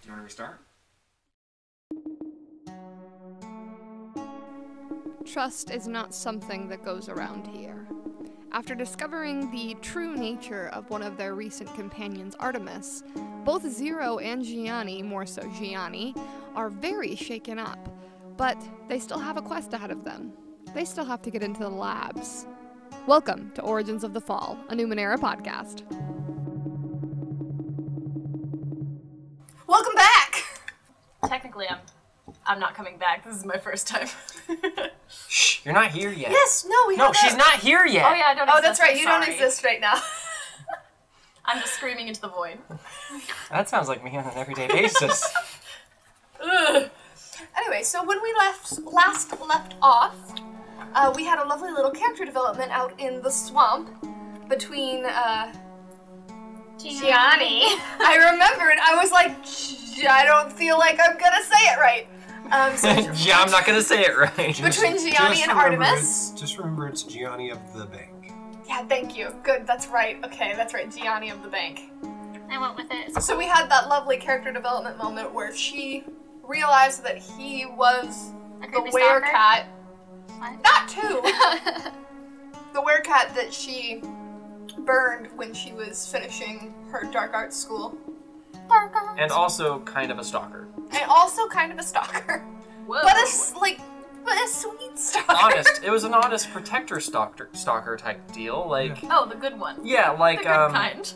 You want to restart? Trust is not something that goes around here. After discovering the true nature of one of their recent companions, Artemis, both Zero and Gianni, more so Gianni, are very shaken up. But they still have a quest ahead of them. They still have to get into the labs. Welcome to Origins of the Fall, a Numenera podcast. Welcome back! Technically, I'm not coming back. This is my first time. Shh, you're not here yet. Yes, no, No, she's not here yet. Oh yeah, I don't exist. Oh, that's right, I'm you sorry. don't exist right now. I'm just screaming into the void. That sounds like me on an everyday basis. Ugh. Anyway, so when we last left off, we had a lovely little character development out in the swamp between Gianni. I remembered. I was like, I don't feel like I'm gonna say it right. Yeah, I'm not gonna say it right. Between Gianni and Artemis. Just remember it's Gianni of the bank. Yeah, thank you. Good, that's right. Okay, that's right. Gianni of the bank. I went with it. So we had that lovely character development moment where she realized that he was the werecat. What? That too! The werecat that she burned when she was finishing her dark arts school. And also kind of a stalker. And also kind of a stalker. Whoa. But a sweet stalker. Honest. It was an honest protector stalker type deal. Like, Oh, the good one. yeah, like, The good kind.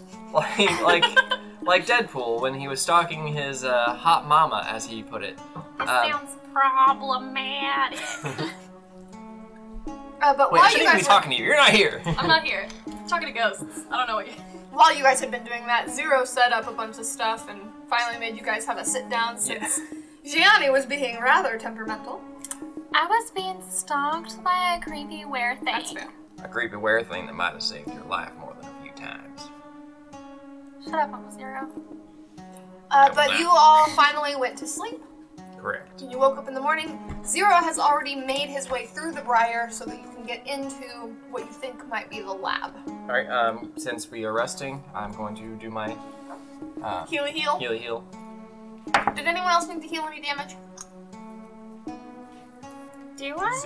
like Deadpool when he was stalking his hot mama, as he put it. This sounds problematic. But Wait, I while you shouldn't even guys be talking to you. You're not here. I'm not here. I'm talking to ghosts. I don't know what you... while you guys had been doing that, Zero set up a bunch of stuff and finally made you guys have a sit down since Gianni was being rather temperamental. I was being stalked by a creepy were thing. That's fair. A creepy wear thing that might have saved your life more than a few times. Shut up, Uncle Zero. But you all finally went to sleep. Correct. When you woke up in the morning, Zero has already made his way through the briar so that you can get into what you think might be the lab. Alright, since we are resting, I'm going to do my Heal. heal. Did anyone else need to heal any damage? Do I?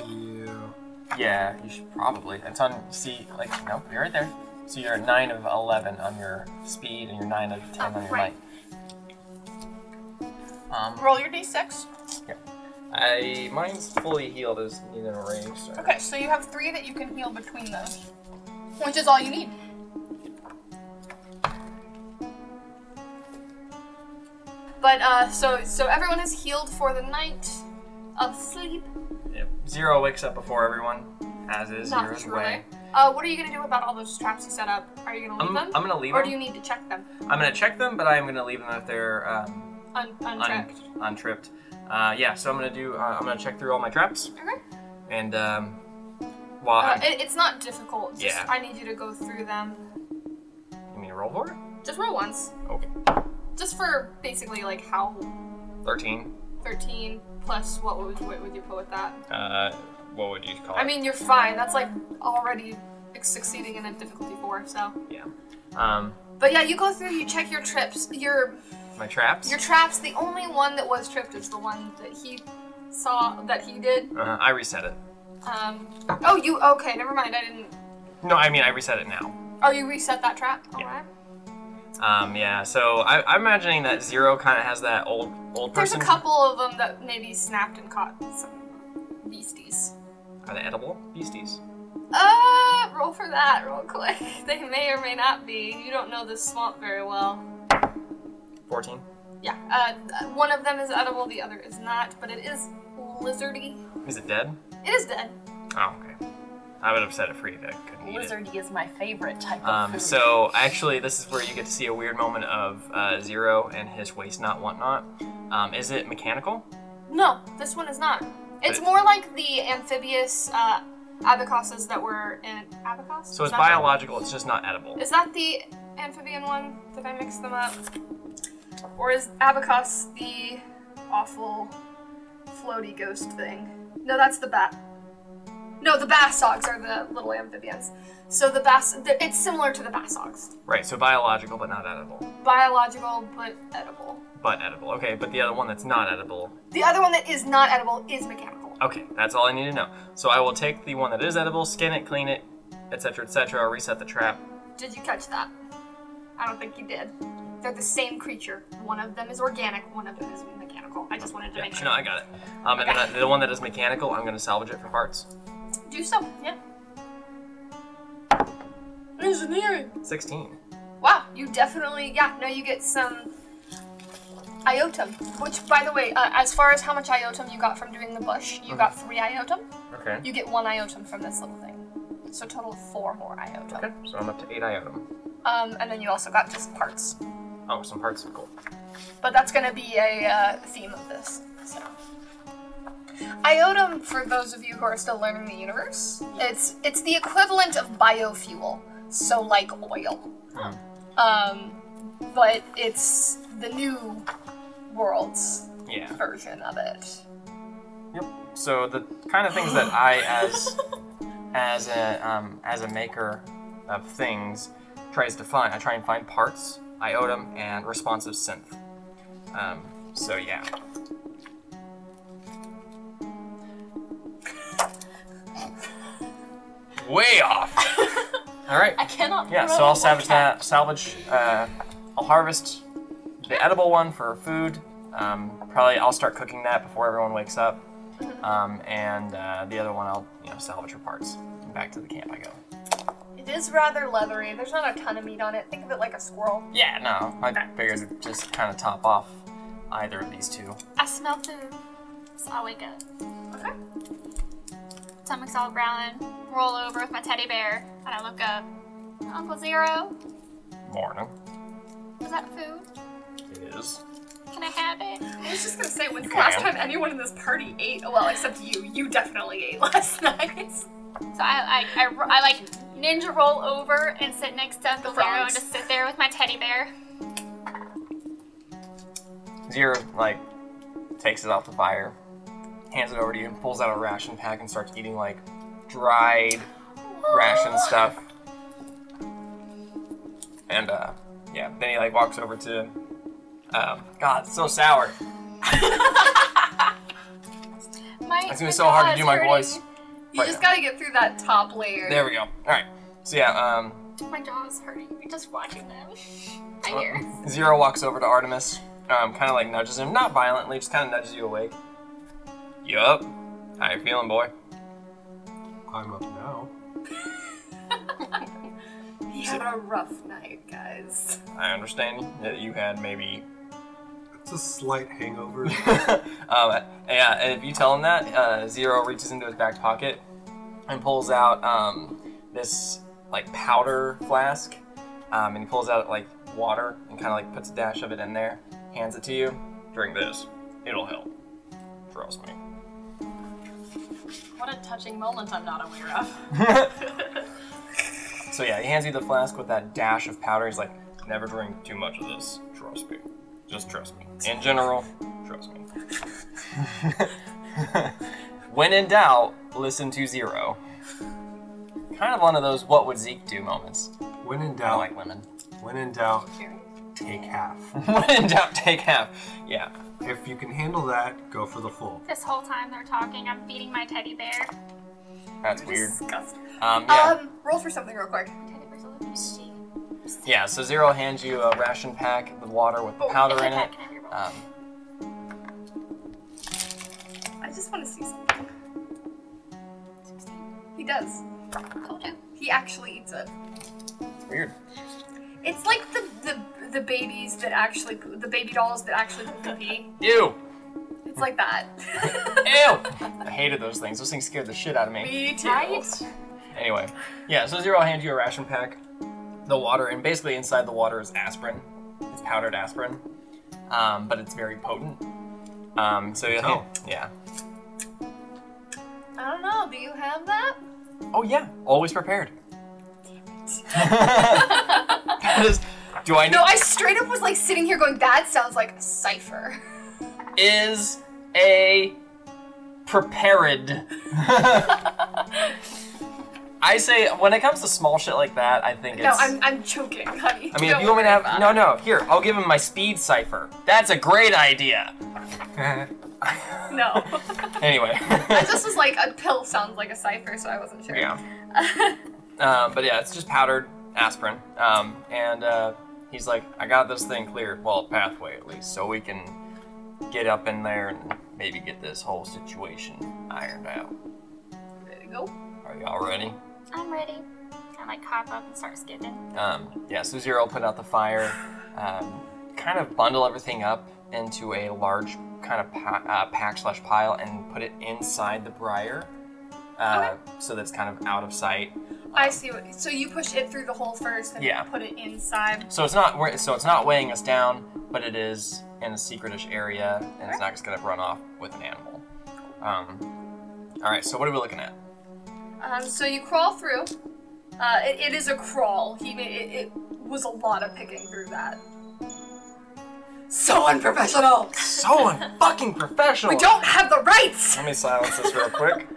Yeah, you should probably. It's on, nope, you're right there. So you're at 9 of 11 on your speed and you're 9 of 10 on your right. might. Roll your d6. Yeah. Mine's fully healed as needed a range. So. Okay, so you have 3 that you can heal between those, which is all you need. But, so everyone is healed for the night of sleep. Yep. Zero wakes up before everyone, as is Not Zero's truly. way. What are you going to do about all those traps you set up? Are you going to leave them? I'm going to leave Or them. do you need to check them? I'm going to check them, but I'm going to leave them if they're Untracked. untripped. Yeah, so I'm going to do, I'm going to check through all my traps. Okay. And, while It's not difficult. Just, Yeah. I need you to go through them. you mean roll for it? Just roll once. Okay. Just for basically like how 13. 13 plus what would you put with that? What would you call it? I mean, you're fine. That's like already succeeding in a difficulty 4, so. Yeah. But yeah, you go through, you check your trips, My traps? your traps. The only one that was tripped is the one that he saw that he did. I reset it. Okay, never mind. I didn't. No, I mean, I reset it now. Oh, you reset that trap? Yeah. Alright. Yeah, so I'm imagining that Zero kind of has that old There's person. a couple of them that maybe snapped and caught some beasties. Are they edible beasties? Roll for that real quick. They may or may not be. You don't know this swamp very well. 14. Yeah, one of them is edible, the other is not, but it is lizardy. Is it dead? It is dead. Oh, okay. I would have set it free if I couldn't eat it. Lizardy is my favorite type of food. So actually, this is where you get to see a weird moment of Zero and his waste not whatnot. Is it mechanical? No, this one is not. It's more like the amphibious abacosses that were in abacos. So it's biological. It's just not edible. Is that the amphibian one? Did I mix them up? Or is abacos the awful floaty ghost thing? No, that's the bat. No, the bassogs are the little amphibians. So it's similar to the bassogs. Right, so biological but not edible. Biological but edible. But edible, okay, but the other one that's not edible. The other one that is not edible is mechanical. Okay, that's all I need to know. So I will take the one that is edible, skin it, clean it, etc., etc., I'll reset the trap. Did you catch that? I don't think you did. They're the same creature. One of them is organic, one of them is mechanical. I just wanted to make sure. No, I got it. And then the one that is mechanical, I'm going to salvage it for parts. Do so, yeah. Engineering. 16. Wow, you definitely, you get some iotum. Which, by the way, as far as how much iotum you got from doing the bush, you got 3 iotum. Okay. You get 1 iotum from this little thing. So a total of 4 more iotum. Okay, so I'm up to 8 iotum. And then you also got just parts. Oh, some parts, cool. But that's going to be a theme of this. So, iotum, for those of you who are still learning the universe, it's the equivalent of biofuel, so like oil. But it's the new world's version of it. Yep. So the kind of things that I, as a maker of things, I try and find parts, iotum, and responsive synth. So yeah. Way off. All right. I cannot. Yeah. So I'll salvage that. I'll harvest the edible one for food. Probably I'll start cooking that before everyone wakes up. And the other one I'll salvage for parts. Back to the camp I go. It is rather leathery. There's not a ton of meat on it. Think of it like a squirrel. Yeah, no. I figured it'd just kind of top off either of these two. I smell food, so I'll wake up. Okay. Stomach's all growling, roll over with my teddy bear, and I look up. Uncle Zero? Morning. Is that food? It is. Can I have it? I was just gonna say, when's the last time anyone in this party ate? Well, except you. You definitely ate last night. So I like ninja roll over and sit next to Uncle Zero and just sit there with my teddy bear. Zero, takes it off the fire, hands it over to you, pulls out a ration pack and starts eating, dried ration stuff. And, then he, walks over to, God, it's so sour. It's gonna be so hard to do my voice. You just gotta get through that top layer. There we go. Alright. So yeah, my jaw is hurting just watching them. I hear. Zero walks over to Artemis, kind of nudges him, not violently, just kind of nudges you awake. Yup. How you feeling, boy? I'm up now. He had a rough night, guys. I understand that you had maybe... It's a slight hangover. Yeah, and if you tell him that, Zero reaches into his back pocket and pulls out this powder flask, and he pulls out water and kind of puts a dash of it in there, hands it to you. Drink this. It'll help. Trust me. What a touching moment I'm not aware of. So yeah, he hands you the flask with that dash of powder. He's like, never drink too much of this. Trust me. Just trust me. In general, trust me. When in doubt, listen to Zero. Kind of one of those what would Zeke do moments. When in doubt, I like women. When in doubt, take half. When in doubt, take half. Yeah. If you can handle that, go for the full. This whole time they're talking, I'm feeding my teddy bear. That's weird. Disgusting. Yeah. Roll for something real quick. My teddy bear's a little bitchy. Yeah, so Zero hands you a ration pack with water with powder in it. I just want to see something. 16. He does. Told you. He actually eats it. It's weird. It's like the babies that actually the baby dolls that actually pee. Ew. It's like that. Ew. I hated those things. Those things scared the shit out of me. Me too. Right? Anyway, yeah. So Zero hands you a ration pack, the water, and basically inside the water is aspirin. It's powdered aspirin, but it's very potent. So yeah. I don't know. Do you have that? Oh yeah, always prepared. Do I? No, I straight up was sitting here going, that sounds like a cipher. Is a prepared. I say, when it comes to small shit like that, I think No, it's... I'm choking, honey. I mean, if you want me to have... No, here, I'll give him my speed cipher. That's a great idea. No. Anyway. I just was like, a pill sounds like a cipher, so I wasn't sure. Yeah. But yeah, it's just powdered aspirin. And he's like, I got this thing cleared. Well, a pathway at least, so we can get up in there and maybe get this whole situation ironed out. Ready to go? Are y'all ready? I'm ready. I like hop up and start skipping. Yeah, so Zero will put out the fire, kind of bundle everything up into a large kind of pack/pile and put it inside the briar, so that it's kind of out of sight. I see what. So you push it through the hole first, and Yeah. put it inside. So it's not weighing us down, but it is in a secretish area, and it's not just gonna run off with an animal. All right, so what are we looking at? So you crawl through. It is a crawl. It was a lot of picking through that. So unprofessional. So fucking professional. We don't have the rights. Let me silence this real quick.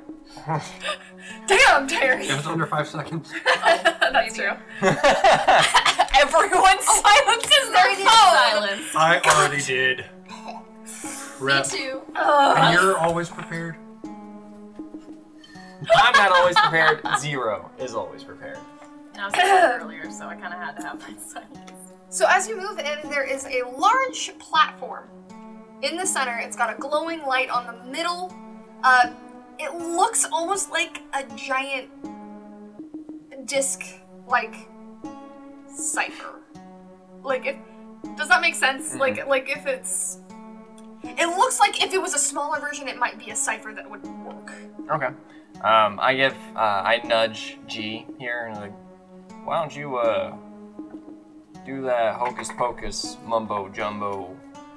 Damn, Terry. It was under 5 seconds. That's true. Everyone silences their phone. Silence. I already did. Rep. Me too. And you're always prepared? I'm not always prepared. Zero is always prepared. And I was saying earlier, so I kind of had to have my silence. So as you move in, there is a large platform. In the center, it's got a glowing light on the middle. It looks almost like a giant disc-like cipher. Does that make sense? Mm-hmm. Like if it's... It looks like if it was a smaller version, it might be a cipher that would work. Okay. I nudge G here and like, why don't you do that hocus pocus mumbo jumbo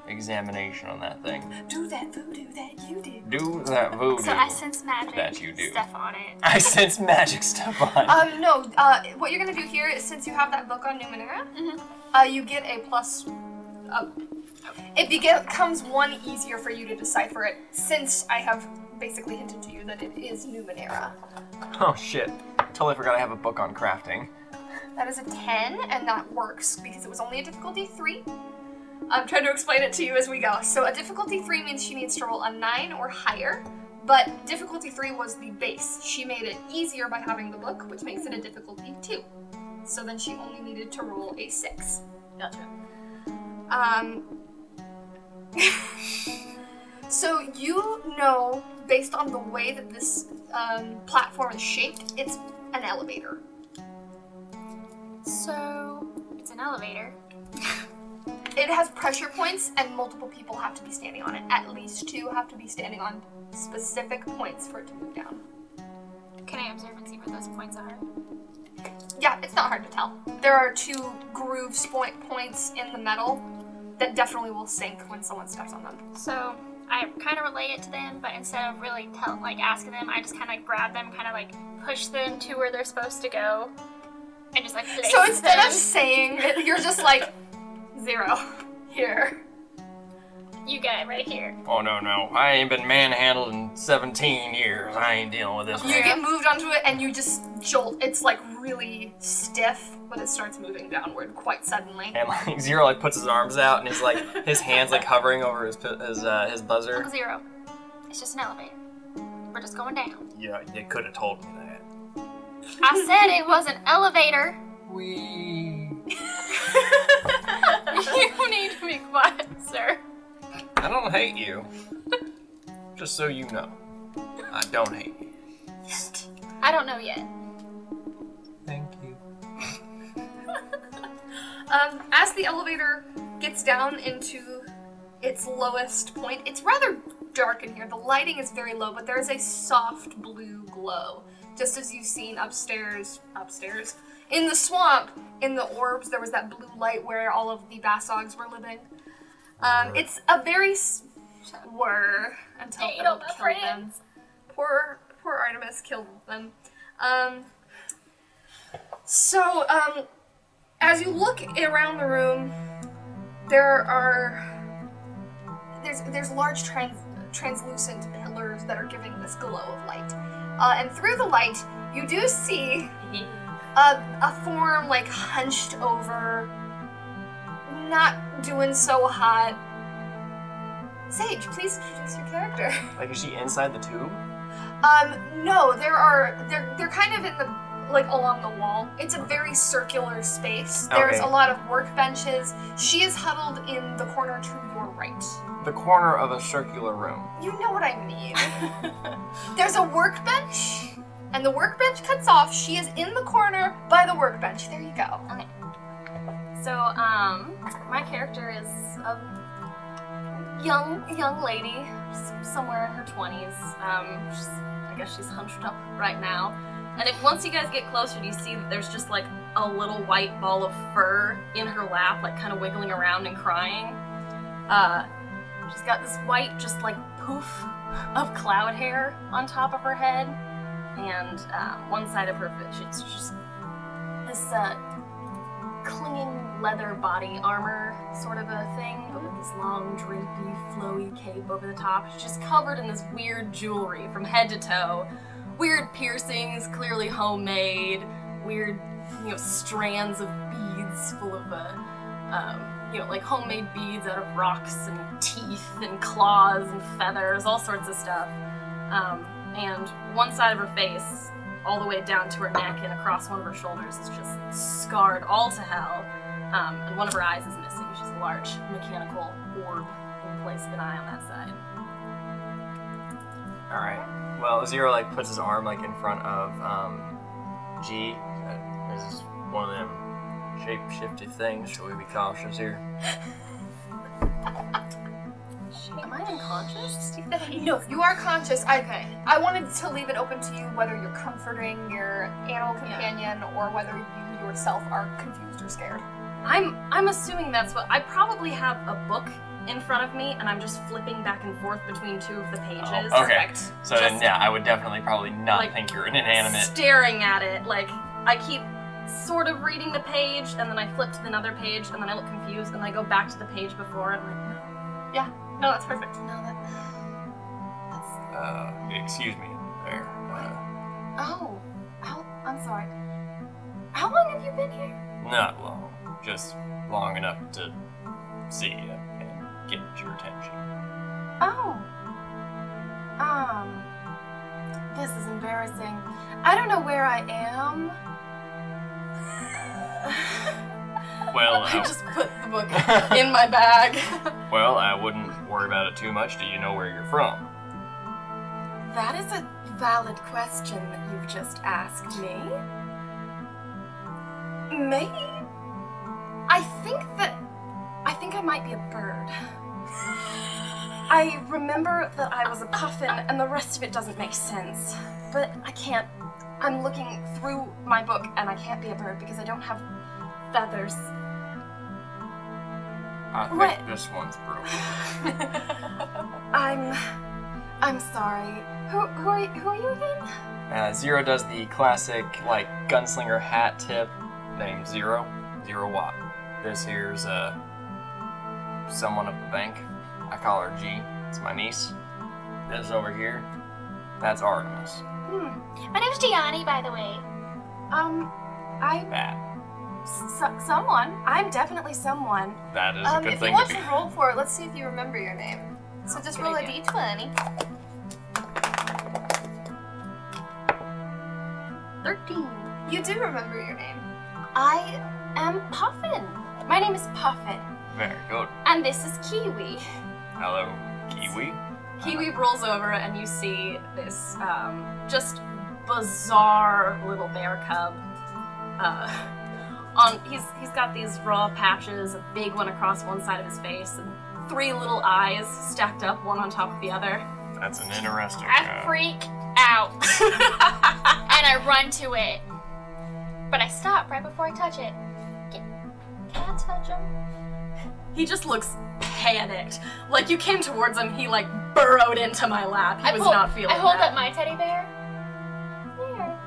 examination on that thing? Do that voodoo that you did. Do that voodoo So I sense magic that you do. stuff on it. I sense magic stuff on it. No, what you're gonna do here is, since you have that book on Numenera, you get a plus. It becomes one easier for you to decipher it, since I have basically hinted to you that it is Numenera. Oh shit. Totally forgot I have a book on crafting. That is a 10, and that works because it was only a difficulty 3. I'm trying to explain it to you as we go. So a difficulty 3 means she needs to roll a 9 or higher, but difficulty 3 was the base. She made it easier by having the book, which makes it a difficulty 2. So then she only needed to roll a 6. Gotcha. So you know, based on the way that this platform is shaped, it's an elevator. So it's an elevator. It has pressure points, and multiple people have to be standing on it. At least 2 have to be standing on specific points for it to move down. Can I observe and see where those points are? Yeah, it's not hard to tell. There are 2 groove points in the metal that definitely will sink when someone steps on them. So I kind of relay it to them, but instead of really asking them, I just kind of grab them, kind of like push them to where they're supposed to go, and just like place So instead them. of saying it, you're just like, 0, here. You get it right here. Oh no, I ain't been manhandled in 17 years. I ain't dealing with this. You get moved onto it and you just jolt. It's like really stiff, but it starts moving downward quite suddenly. And like Zero like puts his arms out and his hands like hovering over his buzzer. Uncle Zero, it's just an elevator. We're just going down. Yeah, you could have told me that. I said it was an elevator. Wee. You need to be quiet, sir. I don't hate you. Just so you know, I don't hate you. I don't know yet. Thank you. As the elevator gets down into its lowest point, it's rather dark in here. The lighting is very low, but there is a soft blue glow. Just as you've seen upstairs. In the swamp, in the orbs, there was that blue light where all of the basogs were living. It's a very were until Ate it'll all my kill them. friends. Poor Artemis killed them. As you look around the room, there's large translucent pillars that are giving this glow of light. and through the light, you do see a form like hunched over, not doing so hot. Sage, please introduce your character. Like, is she inside the tube? No, they're kind of in the, like, along the wall. It's a very circular space. There's Okay. a lot of workbenches. She is huddled in the corner to your right. The corner of a circular room. You know what I mean. There's a workbench, and the workbench cuts off. She is in the corner by the workbench. There you go. Okay. So, my character is a young lady, somewhere in her 20s. I guess she's hunched up right now. And once you guys get closer, you see that there's just like a little white ball of fur in her lap, like kind of wiggling around and crying. She's got this white, just like poof of cloud hair on top of her head, and one side of her face, it's just this clinging leather body armor sort of a thing, but with this long, drapey, flowy cape over the top. She's just covered in this weird jewelry from head to toe. Weird piercings, clearly homemade, weird, strands of beads full of, like homemade beads out of rocks and teeth and claws and feathers, all sorts of stuff. And one side of her face, all the way down to her neck and across one of her shoulders, is just scarred all to hell. And one of her eyes is missing. She's a large mechanical orb in place of an eye on that side. Alright. Well, Zero, like, puts his arm, like, in front of, G. This is one of them shape-shifted things. Should we be cautious here? Am I unconscious? No, you are conscious. I wanted to leave it open to you whether you're comforting your animal companion or whether you yourself are confused or scared. I'm assuming that's what I probably have a book in front of me, and I'm just flipping back and forth between two of the pages. Oh, okay. So then, yeah, I would definitely probably not like, think you're an inanimate. Staring at it, like I keep sort of reading the page, and then I flip to another page, and then I look confused, and I go back to the page before, and I'm like, no. Yeah. No, that's perfect. No, that's. Excuse me there. Oh, I'm sorry. How long have you been here? Not long. Just long enough to see you and get your attention. Oh. This is embarrassing. I don't know where I am. Well, I just put the book in my bag. Well, I wouldn't worry about it too much. Do you know where you're from? That is a valid question that you've just asked me. Maybe. I think I might be a bird. I remember that I was a puffin, and the rest of it doesn't make sense. But I can't. I'm looking through my book, and I can't be a bird because I don't have feathers. I think this one's broken. I'm sorry. Who are you again? Zero does the classic, like, gunslinger hat tip named Zero. 0 Watt. This here's, someone of the bank. I call her G. It's my niece. This over here, that's Artemis. My name's Gianni, by the way. That. Someone. I'm definitely someone. That is a good If thing you want to be. to roll for it, let's see if you remember your name. So just roll a d20. 13. You do remember your name. I am Puffin. My name is Puffin. Very good. And this is Kiwi. Hello, Kiwi. Kiwi rolls over and you see this just bizarre little bear cub. He's got these raw patches, a big one across one side of his face, and 3 little eyes stacked up, one on top of the other. That's an interesting. I freak out. And I run to it. But I stop right before I touch it. Can I touch him? He just looks panicked. Like you came towards him, he like burrowed into my lap. He was not feeling I hold that. up my teddy bear. There.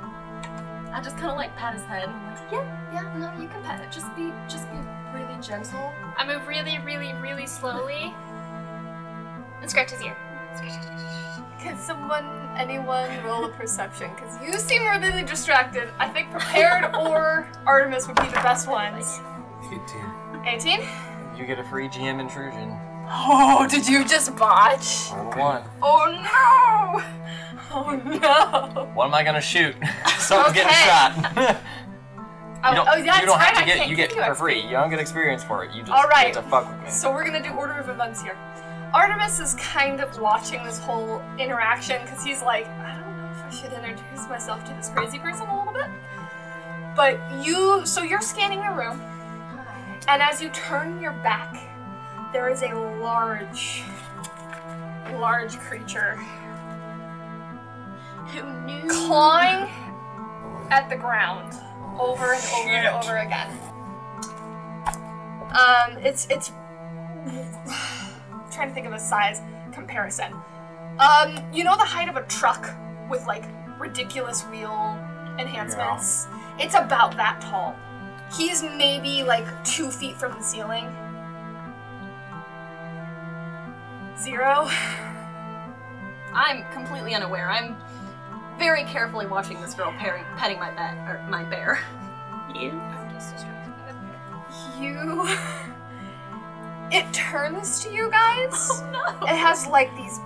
I just kind of like pat his head and I'm like, yeah, no, you can pet it. Just be really gentle. I move really, really, really slowly and scratch his ear. Can anyone roll a perception? Because you seem really distracted. I think Prepared or Artemis would be the best ones. 18. 18? You get a free GM intrusion. Oh, did you just botch? Roll a 1. Oh no! Oh no! What am I gonna shoot? Someone's getting Okay. shot. Oh, you that's don't have right, to I get can't you get give you for XP. free. You don't get experience for it. You just All right. get to fuck with me. So we're gonna do order of events here. Artemis is kind of watching this whole interaction because he's like, I don't know if I should introduce myself to this crazy person a little bit. But so you're scanning the room, and as you turn your back, there is a large creature Who knew? clawing at the ground over and over and over again. It's I'm trying to think of a size comparison. You know the height of a truck with like ridiculous wheel enhancements? Yeah. It's about that tall. He's maybe like 2 feet from the ceiling. 0. I'm completely unaware. I'm very carefully watching this girl petting my bear. I'm just distracted by the bear. It turns to you guys. Oh no! It has like these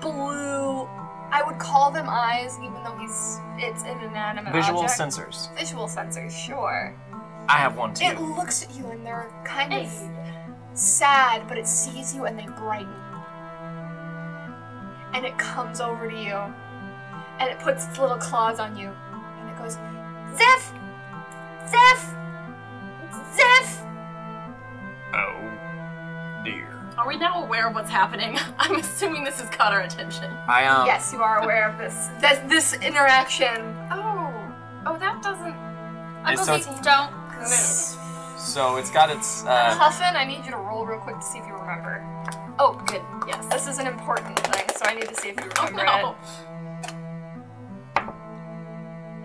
blue, I would call them eyes, even though it's an inanimate Visual object. sensors. Visual sensors, sure. I have one too. It looks at you and they're kind of sad, but it sees you and they brighten. And it comes over to you, and it puts its little claws on you, and it goes, Zeph! Zeph! Zeph! Oh dear. Are we now aware of what's happening? I'm assuming this has caught our attention. Yes, you are aware of this. This interaction. Oh, that doesn't. Don't move. So it's got its Puffin, I need you to roll real quick to see if you remember. Oh, good. Yes. This is an important thing, so I need to see if you remember no. it.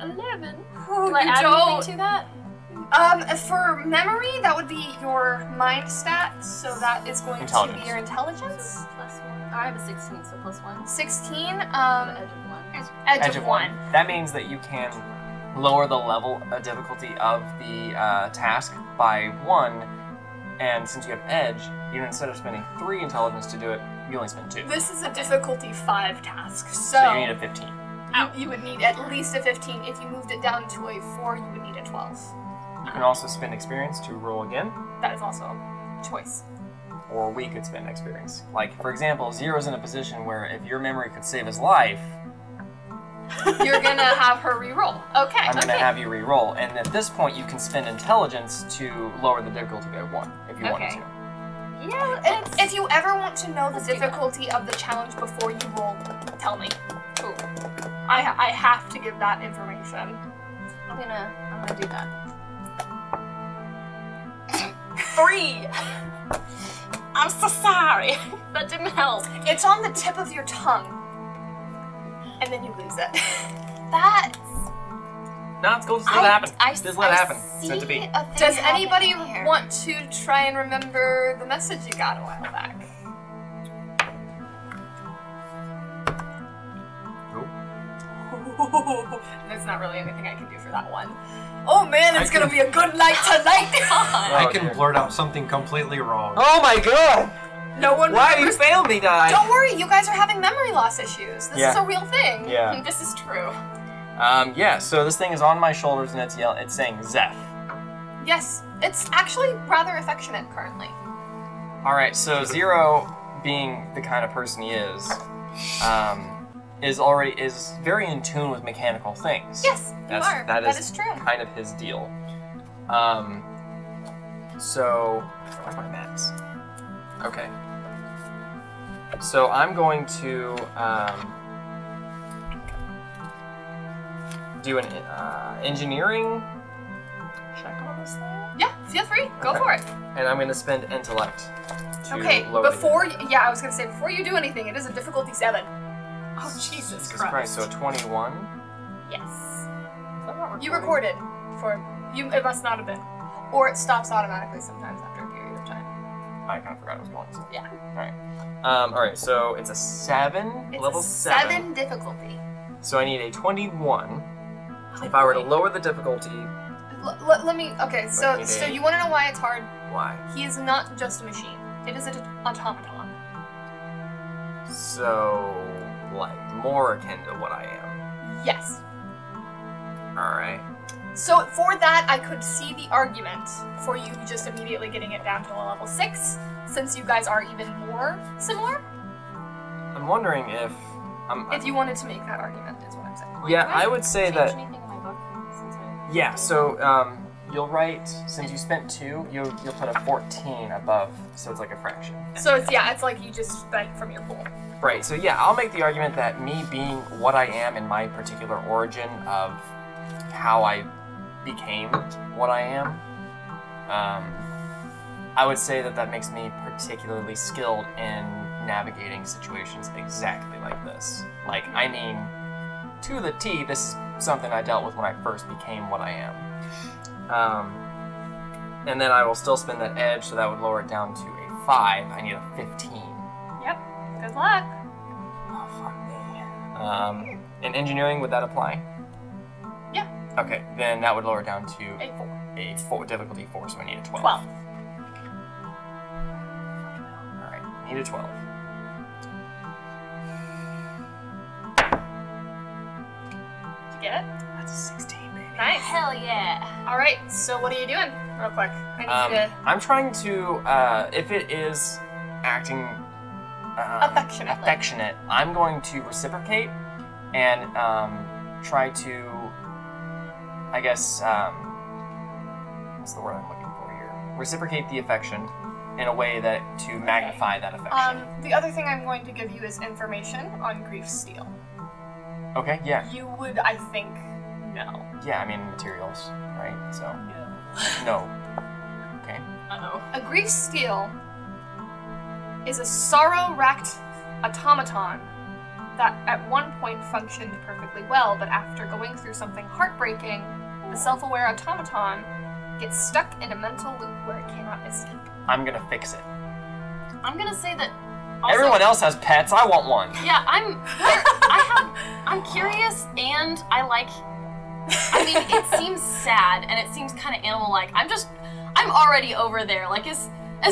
11. Oh, Do I you add don't. anything to that? For memory, that would be your mind stat, so that is going to be your intelligence. So +1. I have a 16, so +1. 16, Edge of 1. edge of 1. That means that you can lower the level of difficulty of the task by 1, and since you have edge, you instead of spending 3 intelligence to do it, you only spend 2. This is a difficulty 5 task, So you need a 15. you would need at least a 15. If you moved it down to a 4, you would need a 12. You can also spend experience to roll again, That is also a choice. or we could spend experience. Like, for example, Zero's in a position where if your memory could save his life, You're gonna have her re-roll. Okay. I'm going to have you re-roll, and at this point you can spend intelligence to lower the difficulty by 1, if you wanted Okay. to. Yeah, If you ever want to know the Let's do that. difficulty of the challenge before you roll, tell me. Cool. I have to give that information. I'm gonna do that. 3! I'm so sorry. That didn't help. It's on the tip of your tongue, and then you lose it. That's. No, it's cool. Just let it happen. Just let it happen. It's see meant to be. a thing Does anybody happening here. want to try and remember the message you got a while back? There's not really anything I can do for that one. Oh man, it's gonna be a good night tonight! I can dear. blurt out something completely wrong. Oh my god! No one Why you remembers. failed me, Di? Don't worry, you guys are having memory loss issues. This Yeah. is a real thing. Yeah. This is true. Yeah, so this thing is on my shoulders and it's saying Zeph. Yes, it's actually rather affectionate currently. Alright, so Zero, being the kind of person he is very in tune with mechanical things. Yes, you are. That is true. kind of his deal. So where's my maps? Okay. So I'm going to do an engineering check on this thing, Yeah, feel free. Go Okay. for it. and I'm going to spend intellect. To Okay, lower the before I was gonna say before you do anything, it is a difficulty 7. Oh, Jesus Jesus Christ, so a 21. Yes. You recorded for you. It must not have been, or it stops automatically sometimes after a period of time. I kind of forgot I was going to. Yeah. All right, so it's a 7, It's level a 7. 7 difficulty. So I need a 21. If I were to lower the difficulty, Let me. Okay, so you want to know why it's hard? why? He is not just a machine. It is an automaton. So, like, more akin to what I am. Yes. Alright. So for that, I could see the argument for you just immediately getting it down to a level 6, since you guys are even more similar. I'm wondering if... If you wanted to make that argument, is what I'm saying. yeah, I would say that... Anything in my book since I... Yeah, so, you'll write, since you spent 2, you'll put a 14 above, so it's like a fraction. So it's, yeah, it's like you just spent from your pool. Right, so yeah, I'll make the argument that me being what I am in my particular origin of how I became what I am, I would say that that makes me particularly skilled in navigating situations exactly like this. Like, I mean, to the T, this is something I dealt with when I first became what I am. And then I will still spin that edge, so that would lower it down to a 5. I need a 15. Yep. Good luck. Oh, fuck me. In engineering, would that apply? Yeah. Okay, then that would lower it down to A 4. difficulty 4, so I need a 12. 12. Alright, need a 12. Did you get it? That's a 16, baby. Nice. Hell yeah. All right. So what are you doing, real quick? I need you to I'm trying to, if it is acting affectionate, I'm going to reciprocate and try to, I guess, what's the word I'm looking for here? Reciprocate the affection in a way that to magnify that affection. The other thing I'm going to give you is information on grief steel. Okay, yeah. You would, I think, know. Yeah, I mean materials, right? So, no. Okay. Uh-oh. A grief steel is a sorrow-racked automaton that at one point functioned perfectly well, but after going through something heartbreaking, the self-aware automaton gets stuck in a mental loop where it cannot escape. I'm gonna fix it. I'm gonna say that also, Everyone else has pets, I want one. Yeah, I'm curious and I like, I mean, it seems sad and it seems kind of animal-like. I'm already over there. Like, as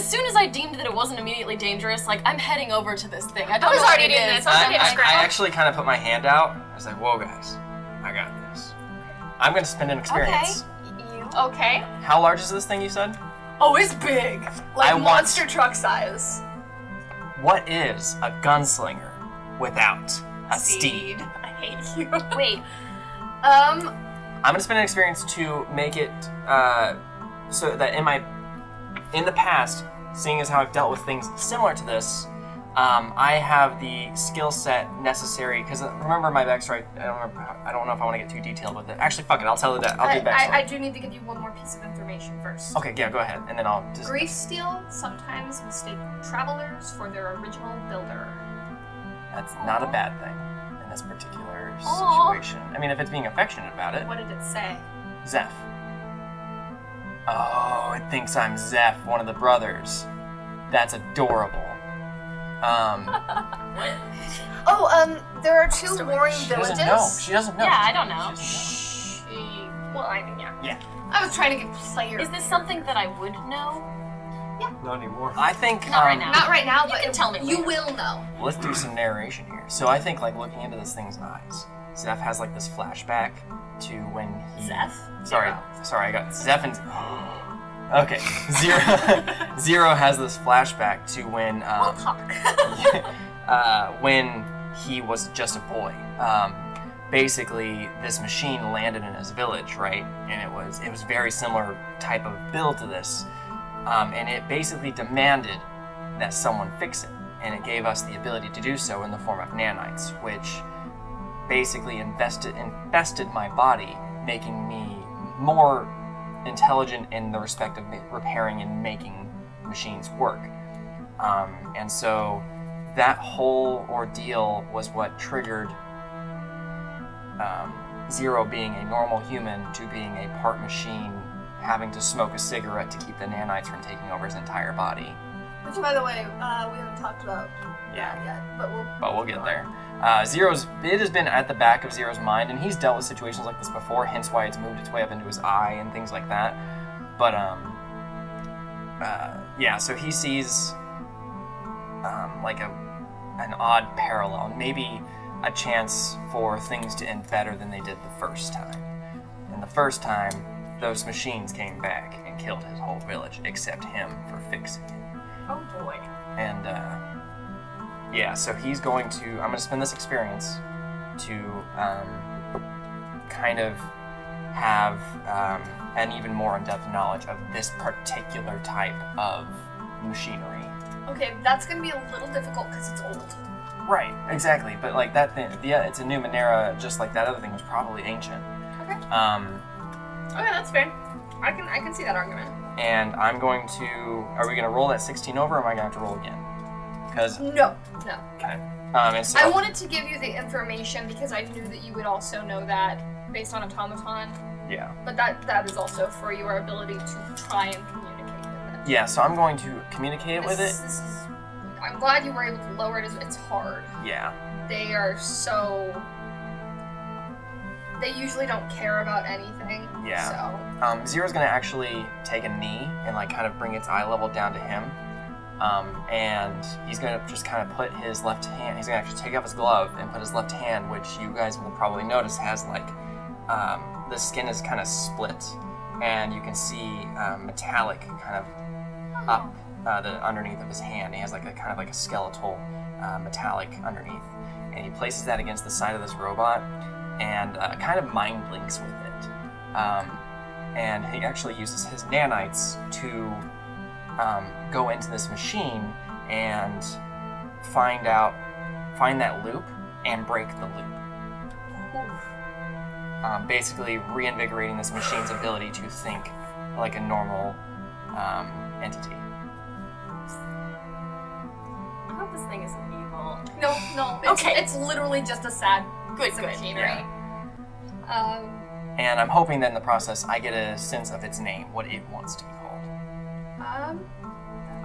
soon as I deemed that it wasn't immediately dangerous, like, I'm heading over to this thing. I don't was know what already it doing is. this. I was already I scrap. actually kind of put my hand out. I was like, whoa guys, I got this. I'm gonna spend an experience. Okay. How large is this thing you said? Oh, it's big. Like I want- monster truck size. What is a gunslinger without a steed? I hate you. Wait, I'm gonna spend an experience to make it so that in the past, seeing as how I've dealt with things similar to this, I have the skill set necessary. Because remember my backstory. I don't know if I want to get too detailed with it. Actually, fuck it. I'll tell you that. I'll do the backstory. I do need to give you one more piece of information first. Okay, yeah, go ahead, and then I'll just. Grief steel sometimes mistake travelers for their original builder. That's not a bad thing in this particular Aw. situation. I mean, if it's being affectionate about it. What did it say? Zeph. Oh, it thinks I'm Zeph, one of the brothers. That's adorable. There are two warring She villages. doesn't know. She doesn't know. Yeah, I don't know. She doesn't know. Well, I mean, yeah. Yeah. I was trying to get player. is this something that I would know? Not anymore. I think. Not right now. Not right now, You but can tell me you later. will know. Let's do some narration here. So I think, like, looking into this thing's eyes, Zeph has like this flashback to when he. Zeph? Sorry, I got Zeph and. Okay, Zero has this flashback to when. We'll talk. When he was just a boy. Basically, this machine landed in his village, right? And it was very similar type of build to this, and it basically demanded that someone fix it, and it gave us the ability to do so in the form of nanites, which basically infested my body, making me more intelligent in the respect of repairing and making machines work. And so that whole ordeal was what triggered Zero being a normal human to being a part machine, having to smoke a cigarette to keep the nanites from taking over his entire body. Which, by the way, we haven't talked about Yeah. yet, but We'll get there. It has been at the back of Zero's mind, and he's dealt with situations like this before, hence why it's moved its way up into his eye and things like that. But, yeah, so he sees, like an odd parallel, maybe a chance for things to end better than they did the first time. And the first time, those machines came back and killed his whole village, except him for fixing it. Oh boy. And, yeah, so he's going to, I'm going to spend this experience to kind of have an even more in-depth knowledge of this particular type of machinery. okay, that's gonna be a little difficult because it's old. Right, exactly. But like that thing, yeah, it's a new Monera, just like that other thing was probably ancient. Okay. Okay, that's fair. I can see that argument. And I'm going to, are we going to roll that 16 over, or am I going to have to roll again? Because, No. okay. And so, I wanted to give you the information because I knew that you would also know that based on automaton. yeah. But that is also for your ability to try and communicate with it. Yeah, so I'm going to communicate with it. This is, I'm glad you were able to lower it. It's hard. Yeah. They are so. They usually don't care about anything. Yeah. So. Zero's going to actually take a knee and like kind of bring its eye level down to him. And he's going to just kind of put his left hand, he's going to actually take off his glove and put his left hand, which you guys will probably notice has like, the skin is kind of split, and you can see metallic kind of up the underneath of his hand. He has like a kind of like a skeletal metallic underneath, and he places that against the side of this robot and kind of mind links with it. And he actually uses his nanites to go into this machine and find that loop and break the loop. Basically reinvigorating this machine's ability to think like a normal entity. I hope this thing isn't evil. No. It's literally just a sad piece of machinery. Yeah. And I'm hoping that in the process I get a sense of its name, what it wants to be called.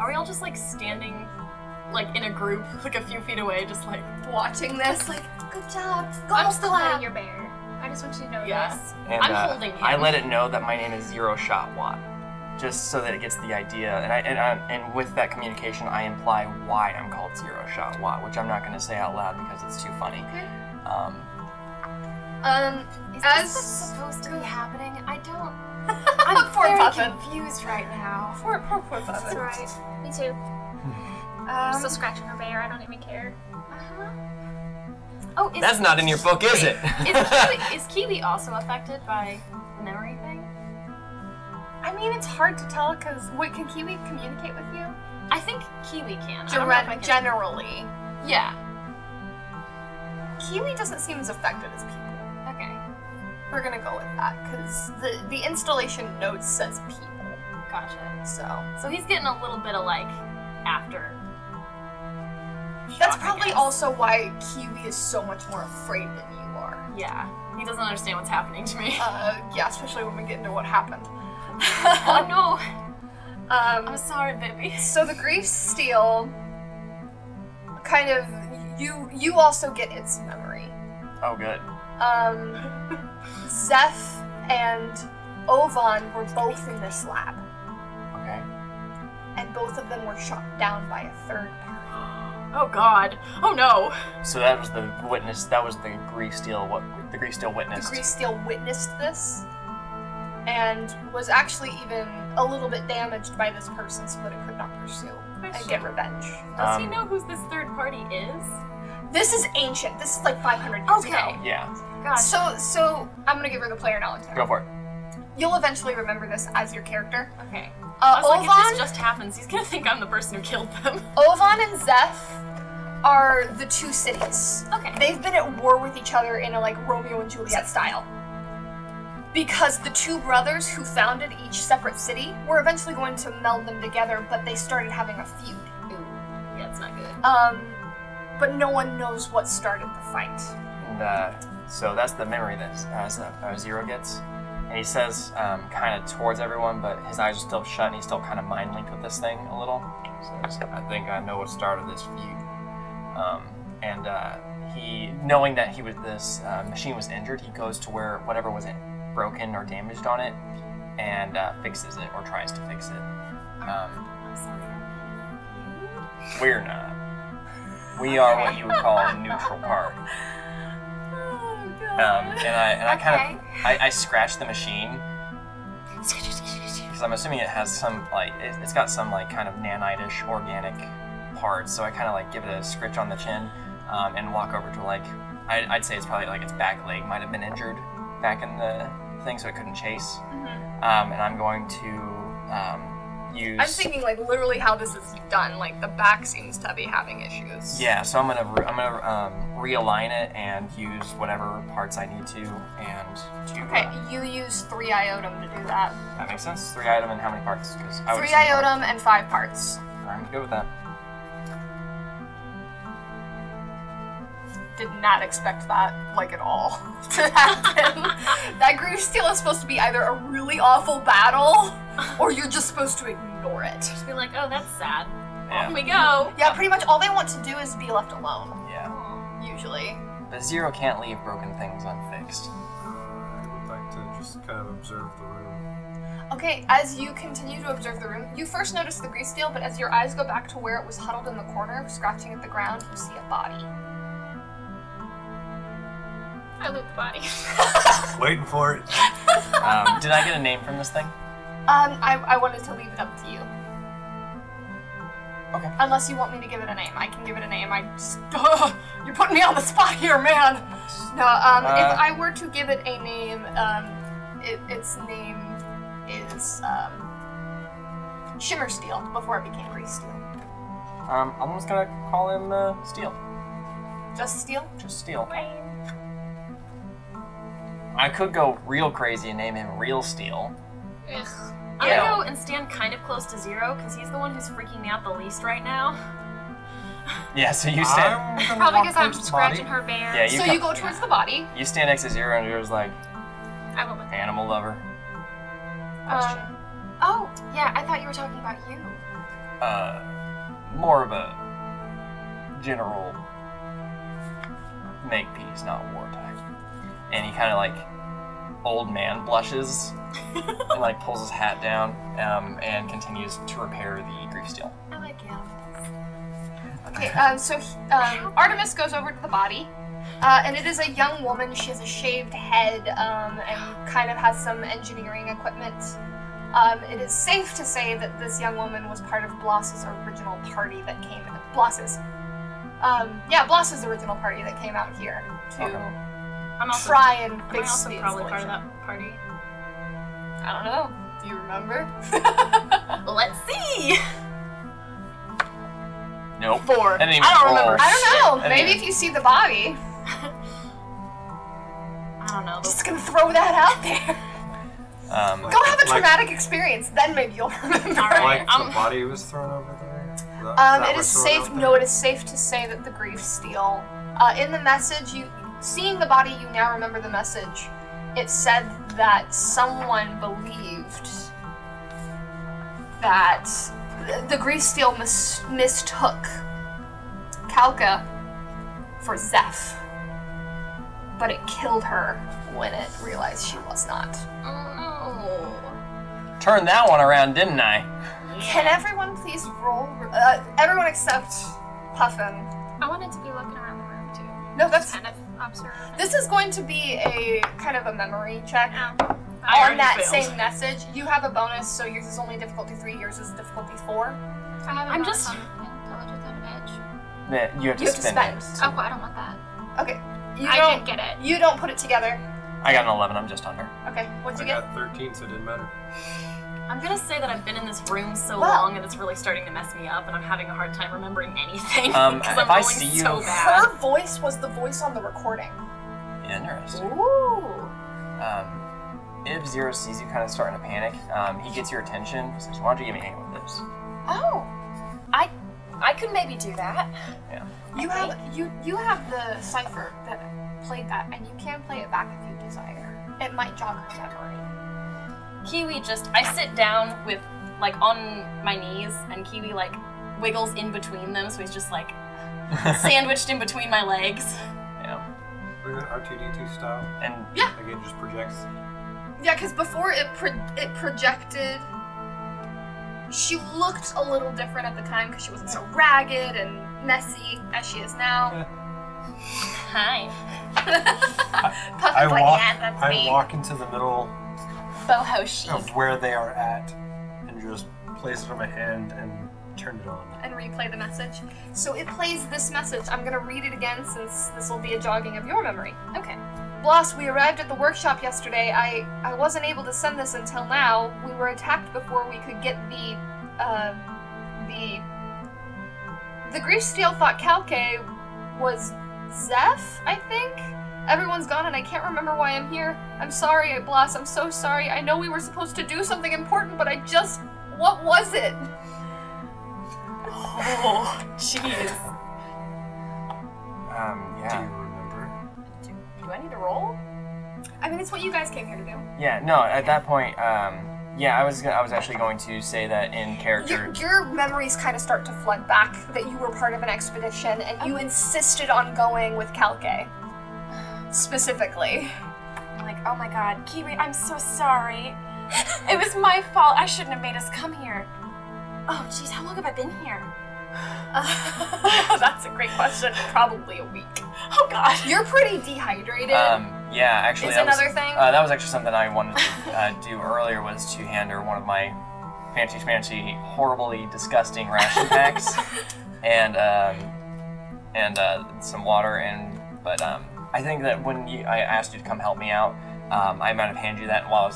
Are we all just like standing like in a group, like a few feet away, just like Watching this, like, good job, I'm still clap. holding your bear. I just want you to know this. And I'm holding him. I let it know that my name is Zero Shot Watt, just so that it gets the idea. And with that communication, I imply why I'm called Zero Shot Watt, which I'm not going to say out loud because it's too funny. Okay. Is As this what's supposed to be happening? I don't. I'm Very Puffin. confused right now. Poor That's Puffin. alright. Me too. I'm still scratching her bear. I don't even care. Oh, That's not in your book, is it? Is Kiwi also affected by the memory thing? I mean, it's hard to tell because wait, can Kiwi communicate with you? I think Kiwi can. I don't know if I can. Generally, Yeah. Kiwi doesn't seem as affected as people. Okay. We're gonna go with that because the installation note says people. Gotcha. So So he's getting a little bit of like after. that's shock, I probably guess. also why Kiwi is so much more afraid than you are. Yeah. He doesn't understand what's happening to me. Yeah, especially when we get into what happened. Oh no. I'm sorry, baby. So the grief steel kind of you also get its memory. Oh, good. Zeph and Ovan were both in this lab, Okay. and both of them were shot down by a third party. Oh god. Oh no. So that was the witness. That was the grief steel. What the grief steel The witnessed. grief steel witnessed this, and was actually even a little bit damaged by this person so that it could not pursue and get revenge. Does he know who this third party is? This is ancient. This is like 500 years Okay. ago. Yeah. Gosh. So I'm gonna give her the player knowledge. Go for it. You'll eventually remember this as your character. Okay. I was like, if Ovan, this just happens, he's gonna think I'm the person who killed them. Ovan and Zeph are the two cities. Okay. They've been at war with each other in a like Romeo and Juliet style. Because the two brothers who founded each separate city were eventually going to meld them together, but they started having a feud. Ooh. Yeah, it's not good. But no one knows what started the fight. And so that's the memory that Zero gets. And he says kind of towards everyone, but his eyes are still shut and he's still kind of mind linked with this thing a little. says, I think I know what started this feud. And he, knowing that this machine was injured, he goes to where whatever was broken or damaged on it and fixes it or tries to fix it. I'm sorry. We're not. We are what you would call a neutral party. Oh, God. And I kind of I scratched the machine because I'm assuming it has some like it's got some like kind of nanite-ish organic parts. So I kind of like give it a scritch on the chin and walk over to like I'd say it's probably like its back leg might have been injured back in the thing, so it couldn't chase. And I'm going to use. I'm thinking like literally how this is done. Like the back seems to be having issues. Yeah, so I'm gonna realign it and use whatever parts I need to Okay, you use 3 iotum to do that. That makes sense. 3 item and how many parts? 'Cause I would 3 assume iotum and 5 parts. I'm good with that. Did not expect that, like, at all to happen. That grief steal is supposed to be either a really awful battle, or you're just supposed to ignore it. Just be like, oh, that's sad. Yeah. Off we go. Yeah, pretty much all they want to do is be left alone, Yeah. usually. But Zero can't leave broken things unfixed. I would like to just kind of observe the room. Okay, as you continue to observe the room, you first notice the grief steal, but as your eyes go back to where it was huddled in the corner, scratching at the ground, you see a body. I loot the body. Waiting for it. Did I get a name from this thing? I wanted to leave it up to you. Okay. Unless you want me to give it a name. I can give it a name. I just... you're putting me on the spot here, man! No, if I were to give it a name, its name is, Shimmer Steel, before it became Grease Steel. I'm just gonna call him Steel. Just Steel? Just Steel. I could go real crazy and name him Real Steel. Ugh. I'm Yeah. gonna go and stand kind of close to Zero, because he's the one who's freaking me out the least right now. Yeah, so you stand. I'm gonna Probably walk because I'm towards the scratching body. her bear. Yeah, So come- you go towards the body. You stand next to Zero, and Zero's like I went with that. animal lover. Oh, yeah, I thought you were talking about you. More of a general make peace, not war type. And he kind of like old man blushes and like pulls his hat down and continues to repair the grief steel. I like him. Okay, Artemis goes over to the body, and it is a young woman. She has a shaved head and kind of has some engineering equipment. It is safe to say that this young woman was part of Bloss's original party that came... Bloss's. Bloss's original party that came out here to I'm also, try and am I fix also the probably part of installation. that party? I don't know. Do you remember? Let's see! Nope. 4. That didn't even I don't roll. remember. I don't know. That Maybe didn't if you see the body. I don't know. Just gonna throw that out there. Go have a traumatic experience, then maybe you'll remember. Alright. Like the body was thrown over there? That It was is thrown safe. out there? No, it is safe to say that the grief steal. In the message, seeing the body, you now remember the message. It said that someone believed that the grief steal mistook Kalka for Zeph, but it killed her when it realized she was not. Oh Turned that one around, didn't I? no. Can everyone please roll? Everyone except Puffin. I wanted to be looking around the room too. No, that's. Kind of observe. This is going to be a kind of a memory check. Oh. I On already that failed. same message, you have a bonus, so yours is only difficulty 3, yours is difficulty 4. I have a I'm bonus just- on intelligence of an edge. Yeah, you have to You have to spend spend. it. Oh, I don't want that. Okay. You I don't didn't get it. You don't put it together. I got an 11. I'm just under. Okay. What'd I you get? got 13, so it didn't matter. I'm gonna say that I've been in this room so Well- long and it's really starting to mess me up and I'm having a hard time remembering anything because I'm if I rolling see you- so bad. Her voice was the voice on the recording. Interesting. Ooh. If Zero sees you kind of starting to panic, he gets your attention. He says, "Why don't you give me a hand with this?" Oh. I could maybe do that. Yeah. You have the cipher that played that, and you can play it back if you desire. It might jog her memory. Kiwi I sit down with, like, on my knees, and Kiwi, like, wiggles in between them, so he's just like sandwiched in between my legs. Yeah. We're going R2D2 style. And Yeah. Like it just projects. Yeah, because before it projected, she looked a little different at the time because she wasn't so ragged and messy as she is now. Hi. Puffin's like, yeah, that's I me. walk into the middle Boho chic. of where they are at and just place it on my hand and turn it on. And replay the message. So it plays this message. I'm gonna read it again since this will be a jogging of your memory. Okay. Bloss, we arrived at the workshop yesterday. I wasn't able to send this until now. We were attacked before we could get the Griefsteel thought Calque was Zeph, I think? Everyone's gone and I can't remember why I'm here. I'm sorry, Bloss, I'm so sorry. I know we were supposed to do something important, but what was it? Oh, jeez. Do yeah. you remember? Do I need to roll? I mean, it's what you guys came here to do. Yeah, no, at that point, yeah, I was actually going to say that in character. Your memories kind of start to flood back that you were part of an expedition and you insisted on going with Calque. Specifically. I'm like, oh my god, Kiwi, I'm so sorry. It was my fault. I shouldn't have made us come here. Oh, jeez, how long have I been here? That's a great question. Probably a week. Oh god. You're pretty dehydrated. Yeah, actually, Is that was, another thing? that was actually something I wanted to do earlier, was to hand her one of my fancy, horribly disgusting ration packs, and some water. But I think that when I asked you to come help me out, I might have handed you that while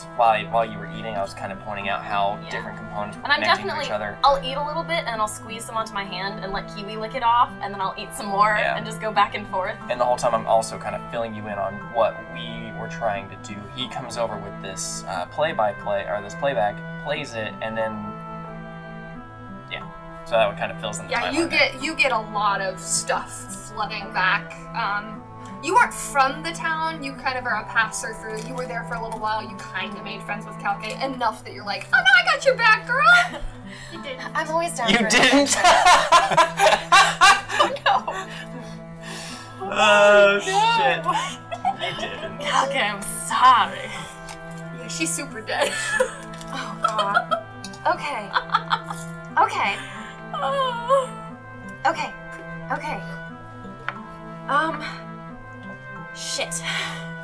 you were eating. I was kind of pointing out how different components were And I'm connecting to definitely, each other. I'll eat a little bit and I'll squeeze some onto my hand and let Kiwi lick it off, and then I'll eat some more and just go back and forth. And the whole time I'm also kind of filling you in on what we were trying to do. He comes over with this play-by-play, or this playback, plays it, and then, yeah. So that kind of fills in the Yeah, timeline. you get a lot of stuff flooding back. You aren't from the town, you kind of are a passer through. You were there for a little while, you kind of made friends with Calque enough that you're like, oh no, I got your back, girl! You did. I'm always down You for it. didn't? Oh no. Oh, shit. You didn't. Okay, I'm sorry. Yeah, she's super dead. Oh god. Okay. Okay. Okay. Shit.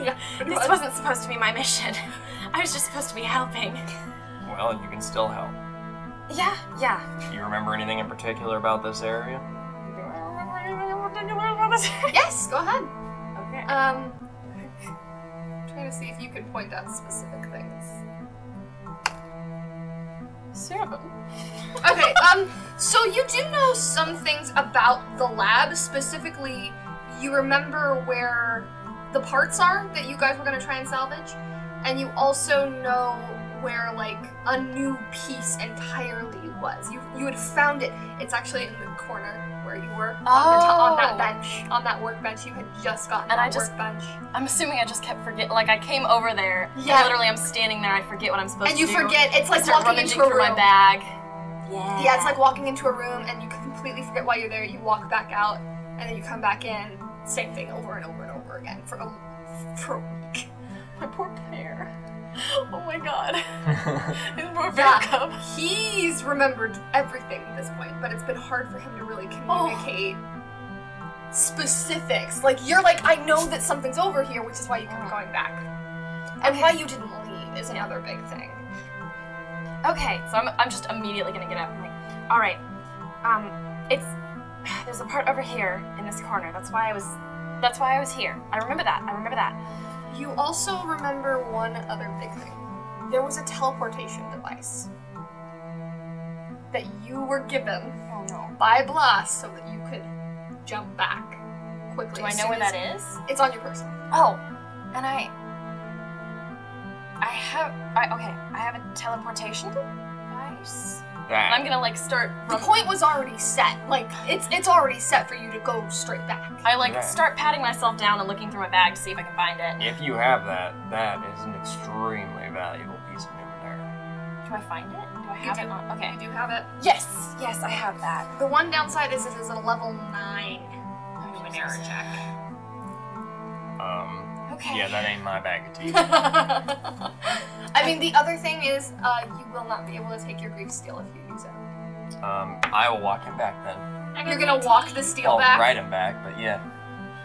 Yeah, pretty This much. wasn't supposed to be my mission. I was just supposed to be helping. Well, you can still help. Yeah. Do you remember anything in particular about this area? Yes, go ahead. Okay. Trying to see if you can point out specific things. 7. Okay, so you do know some things about the lab. Specifically, you remember where the parts are that you guys were going to try and salvage, and you also know where, like, a new piece entirely was. You had found it. It's actually in the corner where you were on that bench, on that workbench. You had just gotten And on I just- workbench. I'm assuming I just kept forgetting. Like, I came over there, Yeah. and literally I'm standing there, I forget what I'm supposed And to you do. forget, it's I like start walking rummaging into a through room. my bag. Yeah, it's like walking into a room and you completely forget why you're there. You walk back out and then you come back in. Same thing over and over and over again for a week. My poor bear. Oh my god. His poor bear Yeah, cub. he's remembered everything at this point, but it's been hard for him to really communicate specifics. Like, you're like, I know that something's over here, which is why you kept going back. And why you didn't leave is another big thing. Okay, so I'm just immediately gonna get up. I'm like, alright, there's a part over here in this corner. That's why I was here. I remember that. You also remember one other big thing. There was a teleportation device that you were given Oh no. by Blast so that you could jump back quickly. Do I as know soon where as- that is? It's on your person. Oh, and I have a teleportation device. And I'm gonna like start. The point was already set. Like, it's already set for you to go straight back. I like Right. start patting myself down and looking through my bag to see if I can find it. If you have that, that is an extremely valuable piece of numenera. Do I find it? Do I have it on? Okay. You do have it. Yes! Yes, I have that. The one downside is it is a level 9 Numenera check. Okay. Yeah, that ain't my bag of tea. I mean, the other thing is, you will not be able to take your grief steel if you use it. I will walk him back then. You're gonna walk the steel I'll back? ride him back, but yeah.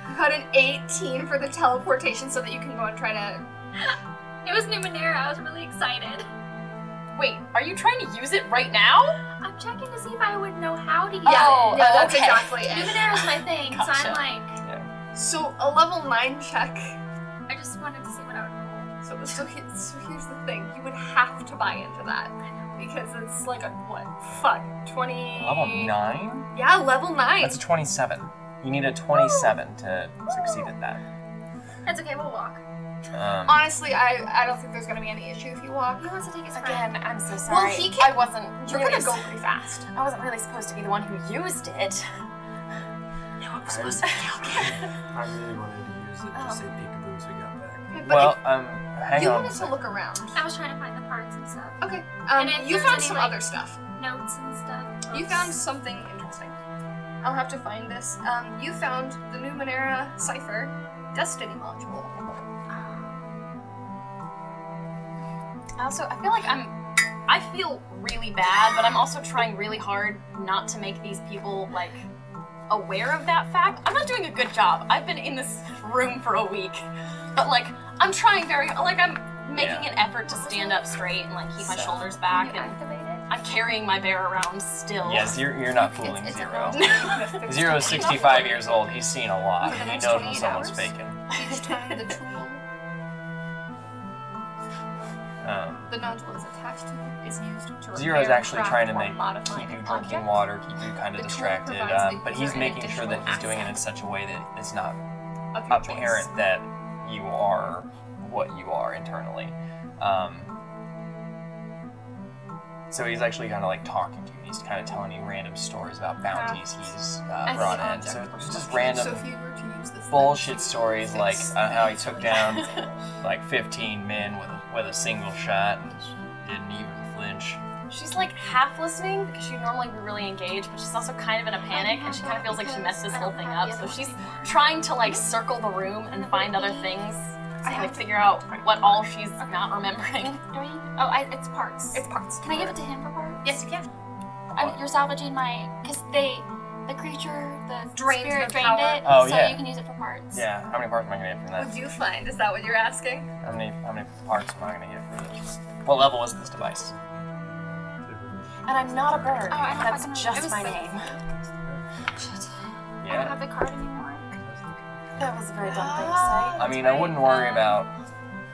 You got an 18 for the teleportation so that you can go and try to... It was Numenera. I was really excited. Wait, are you trying to use it right now? I'm checking to see if I would know how to use Yeah, it. yeah, that's okay. exactly it. Numenera's my thing, so Gotcha. I'm like, Yeah. So, a level 9 check. I just wanted to see what I would roll. So here's the thing. You would have to buy into that. Because it's like a, what? Fuck. 20... Level 9? Yeah, level 9. That's a 27. You need a 27 to succeed at that. That's okay, we'll walk. Honestly, I don't think there's gonna be any issue if you walk. He wants to take his friend. Again, I'm so sorry. Well, he can... I wasn't You're really gonna go pretty fast. I wasn't really supposed to be the one who used it. No, it was supposed to be okay. I really wanted to use it to say peekaboo as we got back. But Well, if hang you on. wanted to look around. I was trying to find the parts and stuff. Okay. And if You there's found any, some like, other stuff. Notes and stuff. You found something interesting. I'll have to find this. You found the Numenera Cipher Destiny module. Also, I feel like I feel really bad, but I'm also trying really hard not to make these people, like, aware of that fact. I'm not doing a good job. I've been in this room for a week, but, like, I'm trying I'm making an effort to stand up straight and, like, keep my shoulders back, and I'm carrying my bear around still. Yes, you're not fooling It's Zero. a Zero is 65 years old. He's seen a lot. For the He next knows when 28 someone's hours? faking. Each time the tool, the nodule is attached to it, is used to Zero is repair, actually craft, trying to or keep modify you an drinking object. water, keep you kind of The tool distracted, provides the but he's user an making sure that he's additional doing it in asset such a way that it's not of your apparent choice. that you are what you are internally. So he's actually kind of like talking to you. He's kind of telling you random stories about bounties he's brought in. So it's just random So if you were to use this bullshit then, stories you like fix how he the took actual- down like 15 men with a single shot and didn't even flinch. She's, like, half listening because she'd normally be really engaged, but she's also kind of in a panic, and she kind of feels like she messed this whole thing up. So she's trying to, like, circle the room and find other things. I have to figure out what all she's not remembering. Do we? Oh, it's parts. It's parts. Can I give it to him for parts? Yes, you can. You're salvaging my... Because the creature, the Drained spirit the drained power. it, Oh, so yeah. you can use it for parts. Yeah, how many parts am I gonna get from that? Would you find? Is that what you're asking? How many parts am I gonna get for this? What level is this device? And I'm not a bird. Oh, I don't That's fucking know. just It was my so- name. Shit. I don't Yeah. have the card anymore. That was a very dumb thing to say. I mean, I wouldn't worry about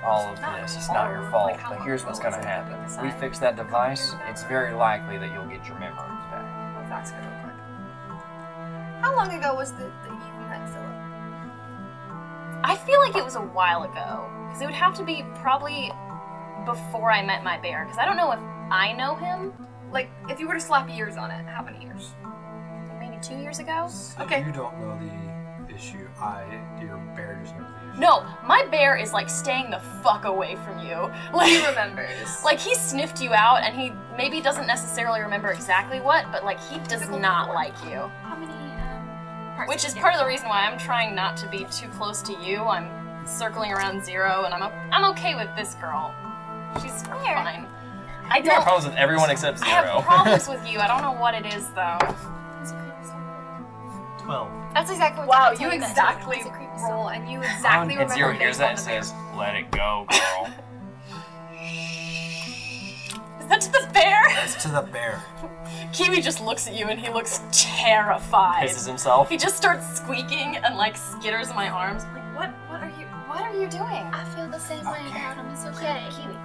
all of this. It's not your fault. But here's what's gonna happen. If we fix that device, it's very likely that you'll get your memories back. Well, that's gonna look like. How long ago was that you met Philip? I feel like it was a while ago, because it would have to be probably before I met my bear, because I don't know if I know him. Like, if you were to slap years on it, how many years? Maybe 2 years ago? Okay. You don't know the issue. Your bear just knows the issue. No, my bear is like staying the fuck away from you. He Like, remembers. like he sniffed you out, and he maybe doesn't necessarily remember exactly what, but like he does not like you. How many parts? Which is part of the reason why I'm trying not to be too close to you. I'm circling around Zero, and I'm okay with this girl. She's fine. I You have don't. problems with everyone except I have Zero. problems with you. I don't know what it is though. 12. That's exactly what Wow, I you told exactly It's a creepy roll, song. and you exactly And remember Zero based hears on that and the bear. says, "Let it go, girl." Is that to the bear? That's to the bear. Kiwi just looks at you and he looks terrified. Pisses himself. He just starts squeaking and like skitters in my arms. I'm like, what are you doing? I feel the same way about him. It's okay. Kiwi.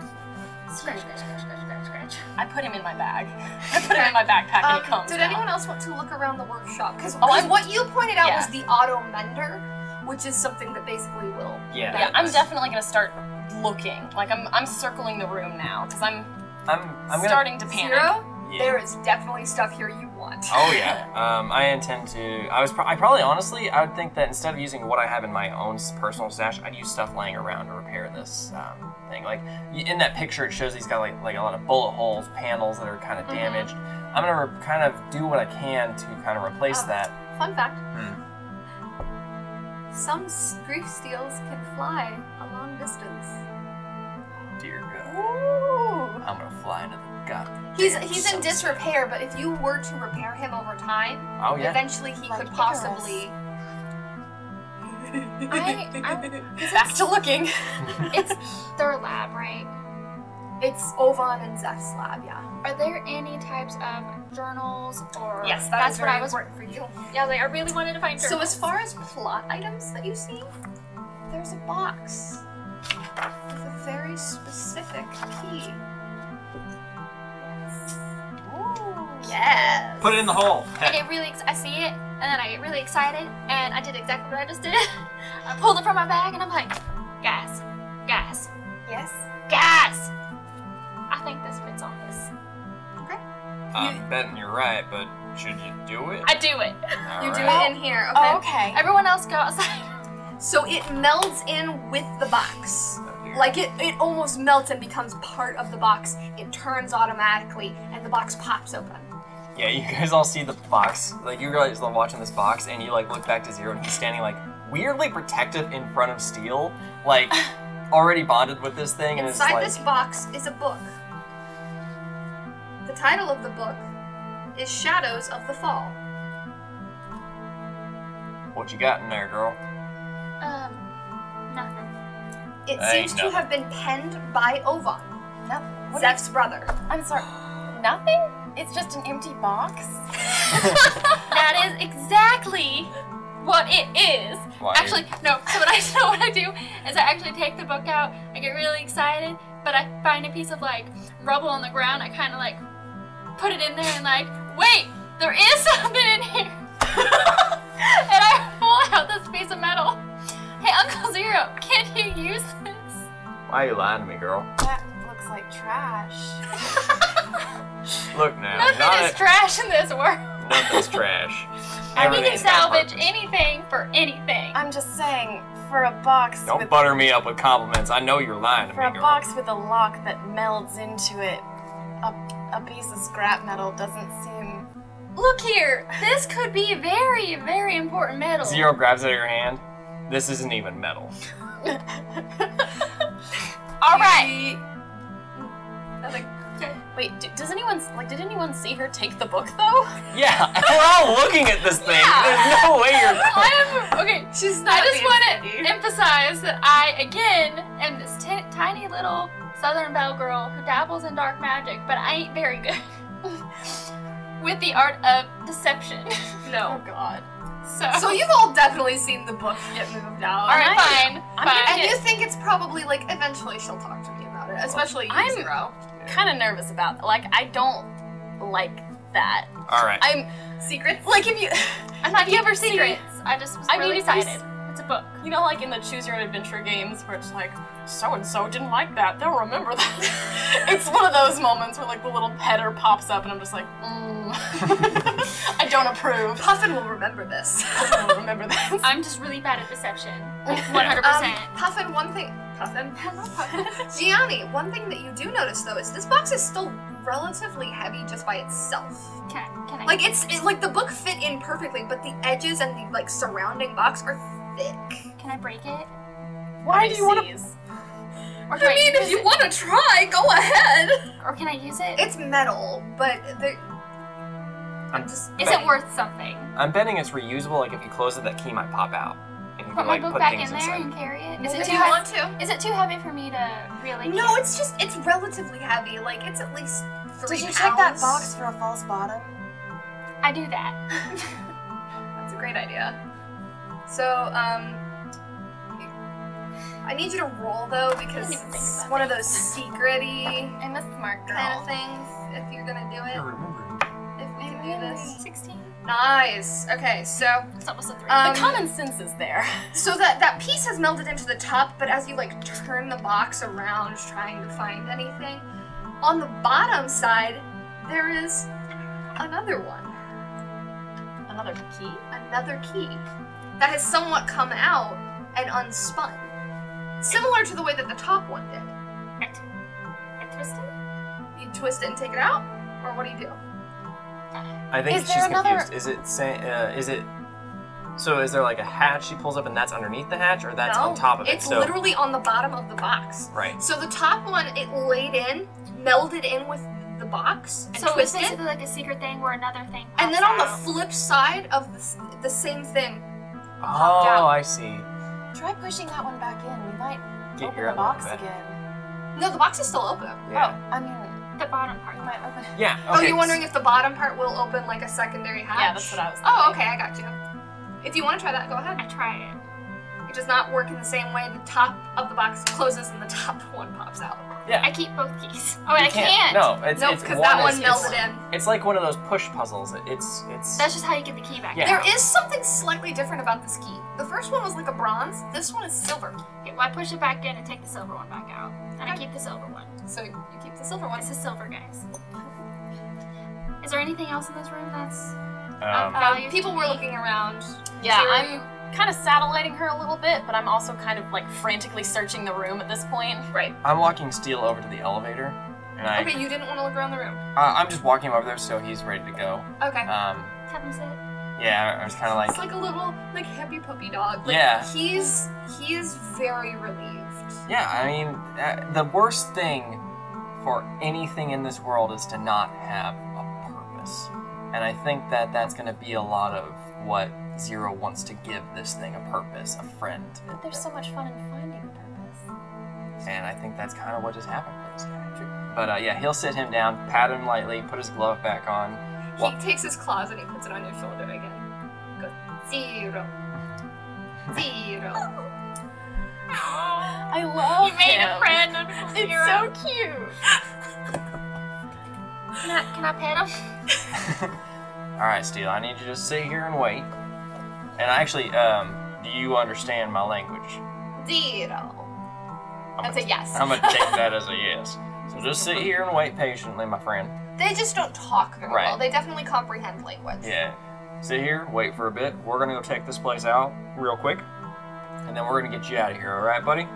Scratch, scratch, scratch, scratch, scratch, scratch. I put him in my bag. I put him in my backpack and he comes Did down. anyone else want to look around the workshop? Because I'm- what you pointed out Yeah. was the auto mender, which is something that basically will. Yeah, I'm definitely gonna start looking. Like I'm circling the room now because I'm I'm gonna. starting to panic. Zero, Yeah. there is definitely stuff here you want. not. Oh yeah. I intend to. I probably honestly, I would think that instead of using what I have in my own personal stash, I'd use stuff laying around to repair this thing. Like in that picture, it shows he's got like a lot of bullet holes, panels that are kind of damaged. I'm gonna kind of do what I can to kind of replace that. Fun fact. Some grief steels can fly a long distance. Dear God. Ooh. I'm gonna fly into the gut. He's in disrepair, but if you were to repair him over time, eventually he could possibly. Back to looking. It's their lab, right? It's Ovan and Zeph's lab, yeah. Are there any types of journals or? Yes, that's what I was. important for you. Yeah, I really wanted to find journals. So as far as plot items that you see, there's a box with a very specific key. Yes. Put it in the hole. I get really, I see it, and then I get really excited, and I did exactly what I just did. I pulled it from my bag, and I'm like, gas, gas, Yes. gas. I think this fits on this. Okay. I'm betting you're right, but should you do it? I do it. You do Alright. it in here, okay? Oh, okay. Everyone else go outside. So it melds in with the box. Oh, dear. Like it almost melts and becomes part of the box. It turns automatically, and the box pops open. Yeah, you guys all see the box. Like you guys are watching this box, and you like look back to Zero, and he's standing like weirdly protective in front of Steel, like already bonded with this thing. And Inside it's like, this box is a book. The title of the book is Shadows of the Fall. what you got in there, girl? Nothing. It That seems ain't to nothing. have been penned by Ovan, Nothing. Zeph's brother. I'm sorry. Nothing? It's just an empty box? That is exactly what it is. Why? Actually, no. So what I do is I actually take the book out. I get really excited, but I find a piece of like rubble on the ground. I kind of like put it in there and like, wait, there is something in here. And I pull out this piece of metal. Hey, Uncle Zero, can you use this? Why are you lying to me, girl? That looks like trash. Look now, Nothing is trash in this world. nothing's trash. We can Everything's got a salvage purpose. anything for anything. I'm just saying, for a box Don't with butter me up with compliments. I know you're lying to for me, a girl. box with a lock that melds into it, a piece of scrap metal doesn't seem. Look here, this could be very, very important metal. Zero grabs it out of your hand. This isn't even metal. All right. Wait, does anyone did anyone see her take the book though? Yeah, we're all looking at this thing. Yeah. There's no way you're. Okay, She's I not just being want steady. to emphasize that I, again, am this tiny little Southern Belle girl who dabbles in dark magic, but I ain't very good with the art of deception. No. Oh God. So you've all definitely seen the book get moved out. All right, fine, I'm fine. And you think it's probably like eventually she'll talk to me about it, especially you, I'm- Zero. Kind of nervous about like I don't like that. All right. I'm Secrets? like if you. I'm not you here for see- secrets. I just was I mean, really if you excited. It's a book. You know, like in the Choose Your Own Adventure games where it's like, so and so didn't like that, they'll remember that. It's one of those moments where like the little header pops up and I'm just like, I don't approve. Puffin will remember this. I don't remember this. I'm just really bad at deception. 100%. Puffin, one thing. Puffin? Gianni, one thing that you do notice though is this box is still relatively heavy just by itself. Can I? Like like the book fit in perfectly, but the edges and the like surrounding box are thick. Can I break it? Why do you want to? Or can I use if you it? want to try, go ahead. Or can I use it? It's metal, but I'm just Is it worth something? I'm betting it's reusable. Like if you close it, that key might pop out, and you Put can my like book put back things in there inside. and carry it? Is if it too you heavy? want to. Is it too heavy for me to really? No, it's relatively heavy. Like it's at least 3 Did you pounds. check that box for a false bottom? I do that. That's a great idea. So, I need you to roll though because even think it's about one of it. those secret-y I'm a smart girl. kind of things. If you're gonna do I it, remember. if we can do this. 16. Nice. Okay, so It's almost a 3. The common sense is there. so that piece has melted into the top, but as you like turn the box around trying to find anything, on the bottom side there is another one. Another key? Another key that has somewhat come out and unspun. Similar to the way that the top one did. I twist it? You twist it and take it out? Or what do you do? I think Is she's there another- confused. So is there like a hatch she pulls up and that's underneath the hatch, or that's on top of it? It's literally on the bottom of the box. Right. So the top one, it laid in, melded in with the box, and So it's twisted. basically like a secret thing where another thing pops And then on the out. flip side of the same thing. Oh, out. I see. Try pushing that one back in. We might Get open your the other box one back. again. No, the box is still open. Yeah. Oh, I mean, The bottom part. we might open it. Yeah. Oh, Okay. you're wondering if the bottom part will open like a secondary hatch? Yeah, that's what I was thinking. Oh, okay, I got you. If you want to try that, go ahead. I try it. It does not work in the same way. The top of the box closes and the top one pops out. Yeah. I keep both keys. Oh, wait, You I can't. No, it's Nope, it's because that one is- melded in. It's like one of those push puzzles. It's. That's just how you get the key back. Yeah. There is something slightly different about this key. The first one was like a bronze. This one is silver. Okay, well, I push it back in and take the silver one back out. And I Okay. keep the silver one. So you keep the silver one. It's a silver, guys. Is there anything else in this room that's... Um, People were looking around. Yeah, Zero, I'm kind of satelliting her a little bit, but I'm also kind of like frantically searching the room at this point. Right. I'm walking Steel over to the elevator, and Okay, you didn't want to look around the room. I'm just walking him over there so he's ready to go. Okay. Have him sit? Yeah, I was kind of like. It's like a little, like, happy puppy dog. Like, Yeah. He is very relieved. Yeah, I mean, the worst thing for anything in this world is to not have a purpose. And I think that that's going to be a lot of what Zero wants to give this thing, a purpose, a friend. But there's so much fun in finding a purpose. And I think that's kind of what just happened for this guy. But yeah, he'll sit him down, pat him lightly, put his glove back on. He takes his claws and he puts it on your shoulder again. Good. Zero. Zero. I love You made him. a friend, Uncle It's Zero. so cute. Can I pet him? Alright, Steel, I need you to sit here and wait. And actually, do you understand my language? Zero. That's a yes. I'm gonna take that as a yes. So just sit here and wait patiently, my friend. They just don't talk very Right. well. They definitely comprehend language. Yeah. Sit here, wait for a bit. We're gonna go check this place out real quick. And then we're gonna get you out of here, alright, buddy?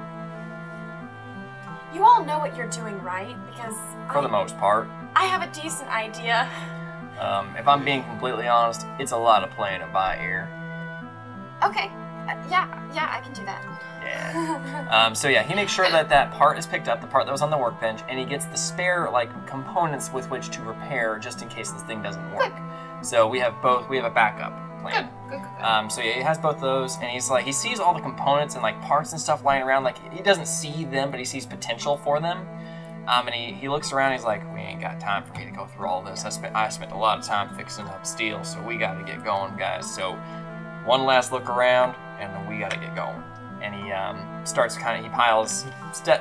You all know what you're doing, right? Because For the most part. I have a decent idea. If I'm being completely honest, it's a lot of playing it by ear. Okay. Yeah, I can do that. Yeah. So yeah, he makes sure that that part is picked up, the part that was on the workbench, and he gets the spare like components with which to repair just in case this thing doesn't work. So we have a backup plan. Good. So yeah, he has both those, and he's like, he sees all the components and like parts and stuff lying around. Like he doesn't see them, but he sees potential for them. And he looks around. And he's like, we ain't got time for me to go through all this. I spent a lot of time fixing up Steel, so we got to get going, guys. So one last look around, and then we got to get going. And he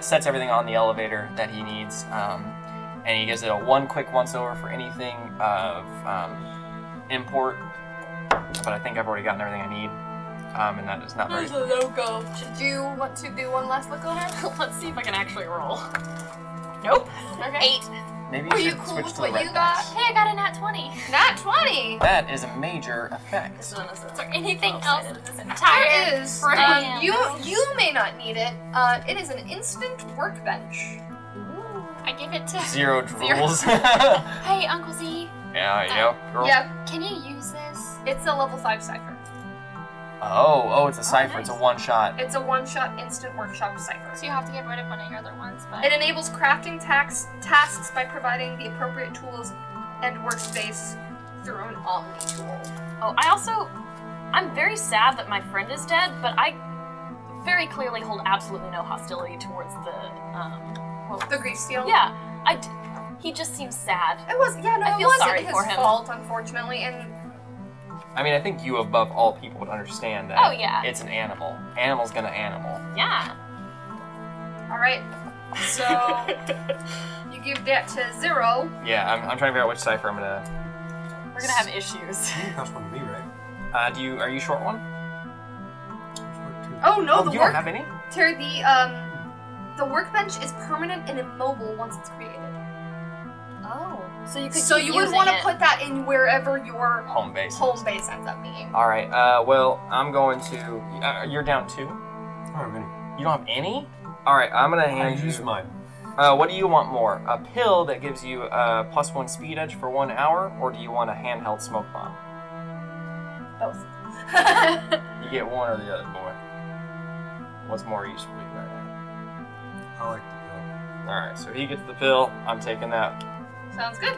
sets everything on the elevator that he needs, and he gives it a one quick once over for anything of import. But I think I've already gotten everything I need, and that is not very. There's a logo. Did you want to do one last look over? Let's see if I can actually roll. Nope. Okay. 8. Maybe Are you you should cool switch with to what the you red got? dice. Hey, I got a nat 20. Nat 20. That is a major effect. This one is Is there anything Oh, else excited. in this There entire is. frame? You may not need it. It is an instant workbench. I give it to... Zero drools. Hey, Uncle Z, yeah, girl. Yeah, can you use this? it's a level 5 cipher. Oh, it's a cipher. nice. It's a one-shot. It's a one-shot instant workshop cipher. So you have to get rid of one of your other ones, but... It enables crafting tasks by providing the appropriate tools and workspace through an Omni tool. Oh, I'm very sad that my friend is dead, but I very clearly hold absolutely no hostility towards The grief steel. yeah, he just seems sad. It was. Yeah, no, I it feel wasn't sorry his for him. fault, unfortunately. And I mean, I think you above all people would understand that. Oh, yeah. It's an animal. Animal's gonna animal. Yeah. all right, so you give that to Zero. Yeah, I'm trying to figure out which cipher I'm gonna. We're gonna have issues. That's one to me, right? Are you short one? Oh no, you don't have any? Terry, the workbench is permanent and immobile once it's created. Oh. So you could So keep you would using want to it. put that in wherever your Home base. home base ends up being. All right. Well, I'm going to. You're down 2. I don't have any. You don't have any? All right. I'm gonna I hand use you. mine. What do you want more? A pill that gives you a +1 speed edge for 1 hour, or do you want a handheld smoke bomb? Both. You get one or the other, boy. What's more useful right now? I like the pill. All right. So he gets the pill. I'm taking that, Sounds good.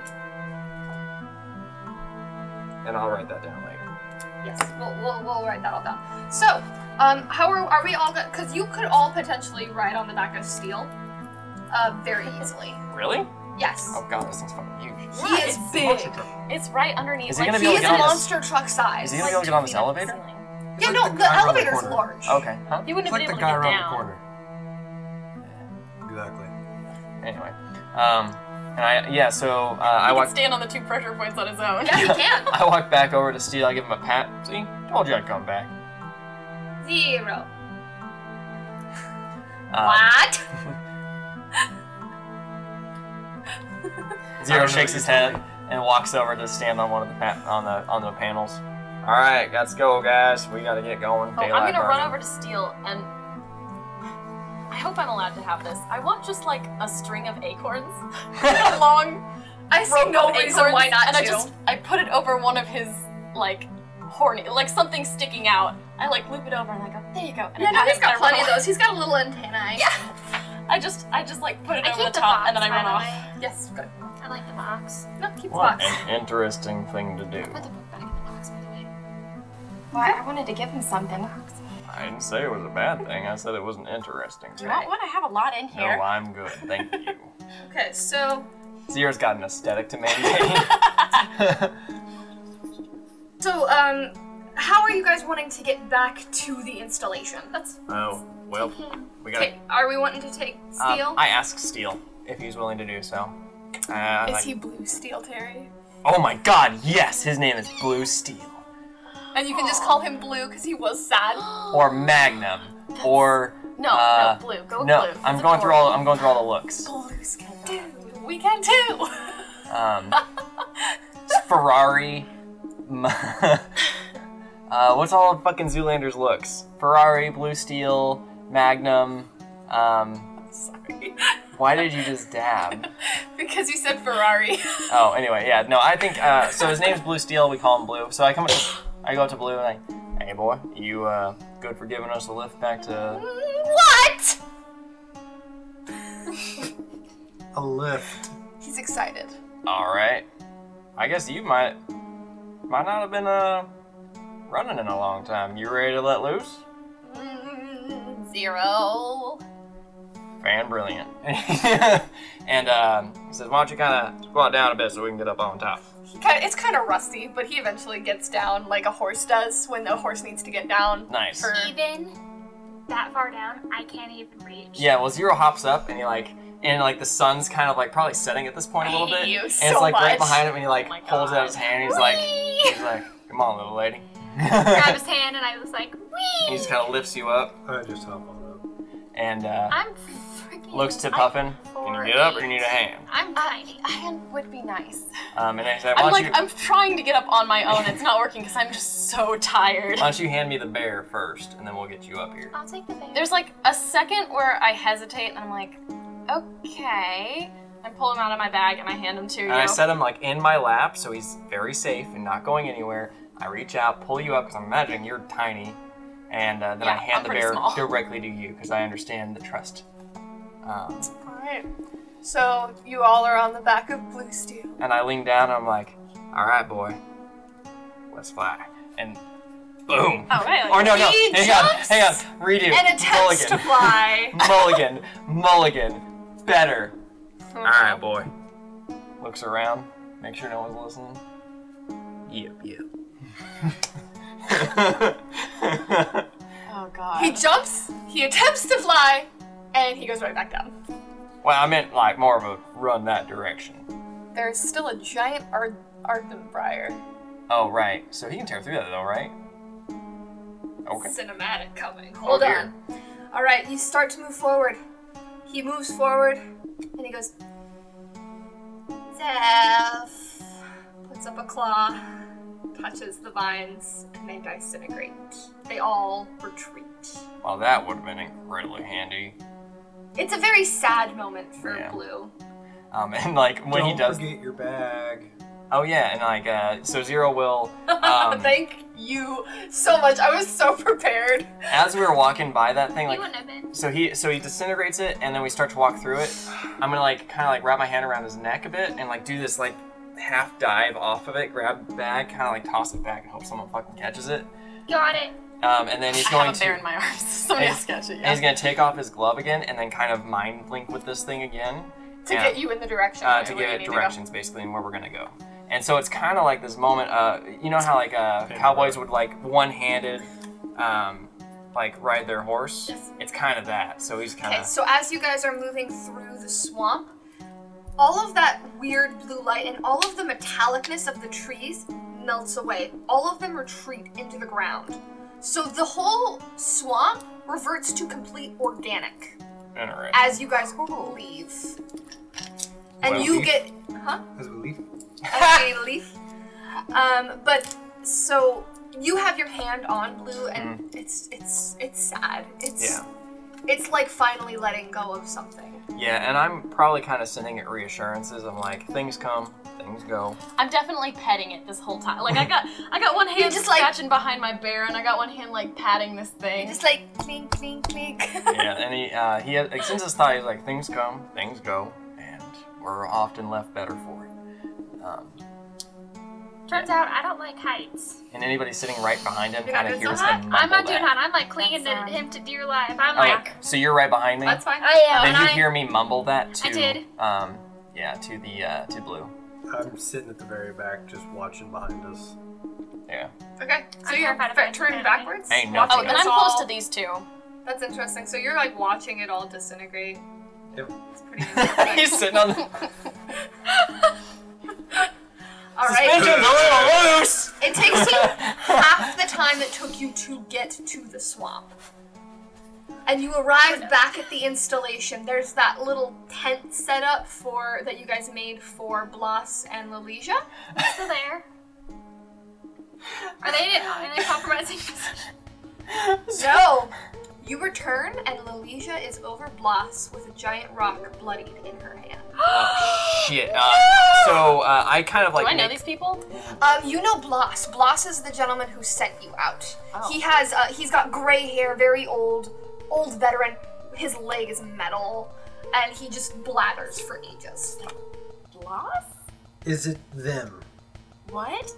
and I'll write that down later. Yes, we'll write that all down. So, how are we all? Because you could all potentially ride on the back of Steel, very easily. Really? Yes. Oh god, this thing's fucking huge. He is big. It's right underneath. Is he like, gonna be He able is to a get on monster truck size. Is he gonna be able to get on this 2 feet up the elevator? ceiling. Yeah, It's no, like the guy around elevator's corner. large. Okay. Huh? He wouldn't It's have like been the able to guy get around the down. corner. Exactly. Anyway, and so I He can walk. stand on the 2 pressure points on his own. Yeah, he can. I walk back over to Steel. I give him a pat. See, told you I'd come back. 0. Um, What? Zero shakes his head and walks over to stand on one of the on the panels. All right, let's go, guys. We gotta get going. Oh, I'm Daylight gonna run burning. over to Steel and I hope I'm allowed to have this. I want just like a string of acorns, a long I see rope no of reason acorns, why not and to. I put it over one of his like horny, like something sticking out. I like loop it over and I go, there you go. And Yeah, I no, pat he's it and I got run plenty of away. those. He's got a little antennae. Yeah. I just like put it I over keep the the top box, and then I by run the off. way. Yes, good. I like the box. No, keep the What box. an interesting thing to do. Put the book back in the box, by the way. Well, I wanted to give him something. I didn't say it was a bad thing. I said it was an interesting You thing. don't want to have a lot in here. No, I'm good. Thank you. Okay, so Zero's got an aesthetic to maintain. how are you guys wanting to get back to the installation? Oh, well, we gotta. Okay, are we wanting to take Steel? I asked Steel if he's willing to do so. Is he Blue Steel, Terry? Oh my god, yes! His name is Blue Steel. And you can just call him Blue because he was sad. Or Magnum. Or No, blue. Go with no, blue. I'm It's going through adorable. all the looks. Blues can do. We can too. Ferrari. What's all of fucking Zoolander's looks? Ferrari, Blue Steel, Magnum. Sorry. Why did you just dab? Because you said Ferrari. Oh, anyway, yeah, no, I think, so his name's Blue Steel, we call him Blue. So I go up to Blue and I, hey boy, you, good for giving us a lift back to... What? A lift. He's excited. Alright. I guess you might not have been, running in a long time. You ready to let loose? 0. Fan brilliant. And, he says, why don't you kind of squat down a bit so we can get up on top? It's kind of rusty, but he eventually gets down like a horse does when the horse needs to get down. Nice. For... Even that far down, I can't even reach. Yeah, well, Zero hops up and he the sun's kind of like probably setting at this point a little bit. You And it's so like right much. behind him and he like Oh my holds out his hand and he's like, come on, little lady. Grab his hand and I was like, wee! He just kind of lifts you up I just hop on up. and I'm freaking. looks to Puffin. Can you get up or do you need a hand? I'm tiny. A hand would be nice. And then he said, why don't I'm trying to get up on my own. It's not working because I'm just so tired. why don't you hand me the bear first and then we'll get you up here. I'll take the bear. There's like a second where I hesitate and I'm like, okay. I pull him out of my bag and I hand him to you. And I set him like in my lap so he's very safe and not going anywhere. I reach out, pull you up because I'm imagining you're tiny, and then Yeah, I hand I'm the pretty bear small. directly to you because I understand the trust. Alright. So you all are on the back of Blue Steel. And I lean down and I'm like, all right, boy, let's fly. And boom. Oh, right. Or no, He hang jumps on, redo. And attempts to fly. Mulligan, better. All right, boy. Looks around, make sure no one's listening. Yep. Oh god. He jumps, he attempts to fly, and he goes right back down. Well, I meant like more of a run that direction. There's still a giant Arden Briar. Oh, right. So he can tear through that though, right? Okay. Cinematic coming. Hold dear. on. Alright, you start to move forward. He moves forward, and he goes, Steph puts up a claw, touches the vines, and they disintegrate. They all retreat. Well, that would have been incredibly handy. It's a very sad moment for Blue. And like when he does. Don't forget your bag. Oh yeah, and like so Zero will. Thank you so much. I was so prepared. As we were walking by that thing, like You wouldn't have been. so he disintegrates it, and then we start to walk through it. I'm gonna like kind of like wrap my hand around his neck a bit and like do this like half dive off of it, grab the bag, kind of like toss it back and hope someone fucking catches it. Got it. And then he's I going have a to. bear in my arms. Somebody else catch it. And he's gonna take off his glove again, and then kind of mind link with this thing again. To get you in the direction. To give it directions, basically, and where we're gonna go. And so it's kind of like this moment. You know how like cowboys would like one-handed, like ride their horse. Yes. It's kind of that. So he's kind Okay, of. so as you guys are moving through the swamp, all of that weird blue light and all of the metallicness of the trees melts away. All of them retreat into the ground. So the whole swamp reverts to complete organic Interesting. as you guys leave. And Well, you leaf. get, huh? As we leave. As we leave. But so you have your hand on Blue, and it's sad. It's like finally letting go of something. Yeah, and I'm probably kind of sending it reassurances. I'm like, things come, things go. I'm definitely petting it this whole time. Like I got one hand just, like- scratching behind my bear, and I got one hand like patting this thing. Just like clink, clink, clink. Yeah, and he has, like, since his thought, he's like, things come, things go, and we're often left better for it. Turns out I don't like heights. And anybody sitting right behind him You're kind not of doing hears so him mumble I'm not doing that. that. I'm like clinging to him to dear life. I'm Oh, like, so you're right behind me? That's fine. I am. Did and you hear me mumble that to? I did. Yeah, to Blue. I'm sitting at the very back, just watching behind us. Yeah. Okay, so I'm you're terrified of heights, turning man. backwards? Ain't watching nothing. Oh, then us I'm close all- to these two. That's interesting. So you're like watching it all disintegrate. Yep. It's pretty interesting. He's sitting on the. All right. Suspension's a little loose. It takes you half the time it took you to get to the swamp. And you arrive back at the installation. There's that little tent set up that you guys made for Bloss and Lalesia. still there. Are they in a compromising position? No! You return and Lalesia is over Bloss with a giant rock bloodied in her hand. Shit. So I kind of like. Do I know make- these people? You know Bloss. Bloss is the gentleman who sent you out. Oh. He's got gray hair, very old veteran. His leg is metal, and he just blathers for ages. Bloss? Is it them? What?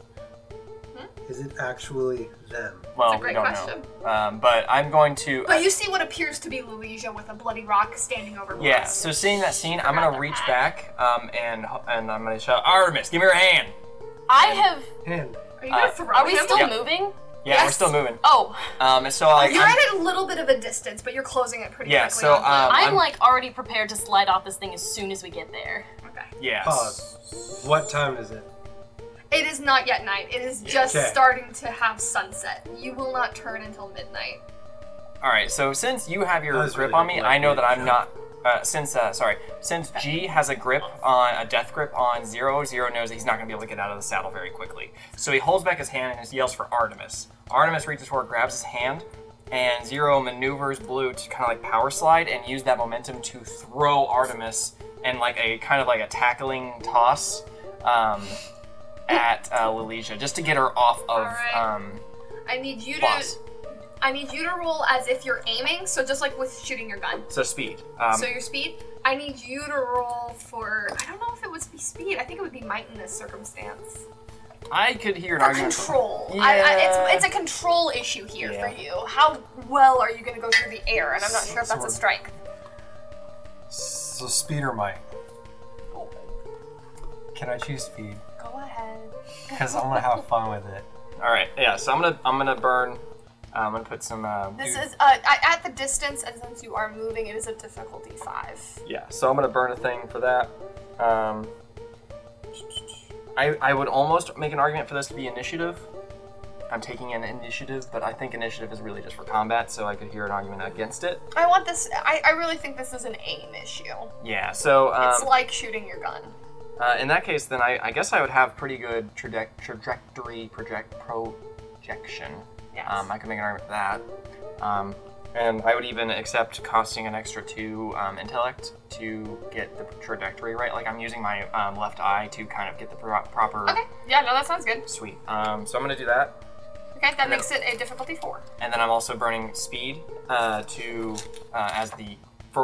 Is it actually them? Well, That's a great we don't question. know. But I'm going to. But you see what appears to be Lalesia with a bloody rock standing over Bloss. Yeah. So seeing that scene, I'm gonna reach back and I'm gonna shout, Artemis, give me your hand. I have. Hand. Are you gonna throw Are we him? still Yeah. moving? Yeah, we're Yes. still moving. Oh, And so like. You're I'm- at a little bit of a distance, but you're closing it pretty Yeah, quickly. so, on Blue. I'm like already prepared to slide off this thing as soon as we get there. Okay. Yes. Pause. What time is it? It is not yet night. It is just Okay. starting to have sunset. You will not turn until midnight. All right. So since you have your That was grip really on me, good, I know that I'm shot. not. Since G has a grip on a death grip on Zero, Zero knows that he's not gonna be able to get out of the saddle very quickly. So he holds back his hand and yells for Artemis. Artemis reaches forward, grabs his hand, and Zero maneuvers Blue to kind of like power slide and use that momentum to throw Artemis and like a kind of like a tackling toss at Lalesia just to get her off of Alright. I need you Bloss. I need you to roll as if you're aiming, so just like with shooting your gun. So speed. So your speed, I need you to roll for, I don't know if it would be speed, I think it would be might in this circumstance. I could hear an For argument. control. Yeah. It's a control issue here Yeah. for you. How well are you going to go through the air? And I'm not sure if that's a strike. So speed or might? Can I choose speed? Go ahead. Because I'm gonna have fun with it. All right, yeah. So I'm gonna burn. I'm gonna put some. This is at the distance, and since you are moving, it is a difficulty 5. Yeah. So I'm gonna burn a thing for that. I would almost make an argument for this to be initiative. I'm taking an initiative, but I think initiative is really just for combat, so I could hear an argument against it. I want this. I really think this is an aim issue. Yeah. So It's like shooting your gun. In that case, then I guess I would have pretty good trajectory projection. Yes. I could make an argument for that. And I would even accept costing an extra 2 intellect to get the trajectory right. Like I'm using my left eye to kind of get the proper. Okay. Yeah. No, that sounds good. Sweet. So I'm gonna do that. Okay, that makes it a difficulty 4. And then I'm also burning speed for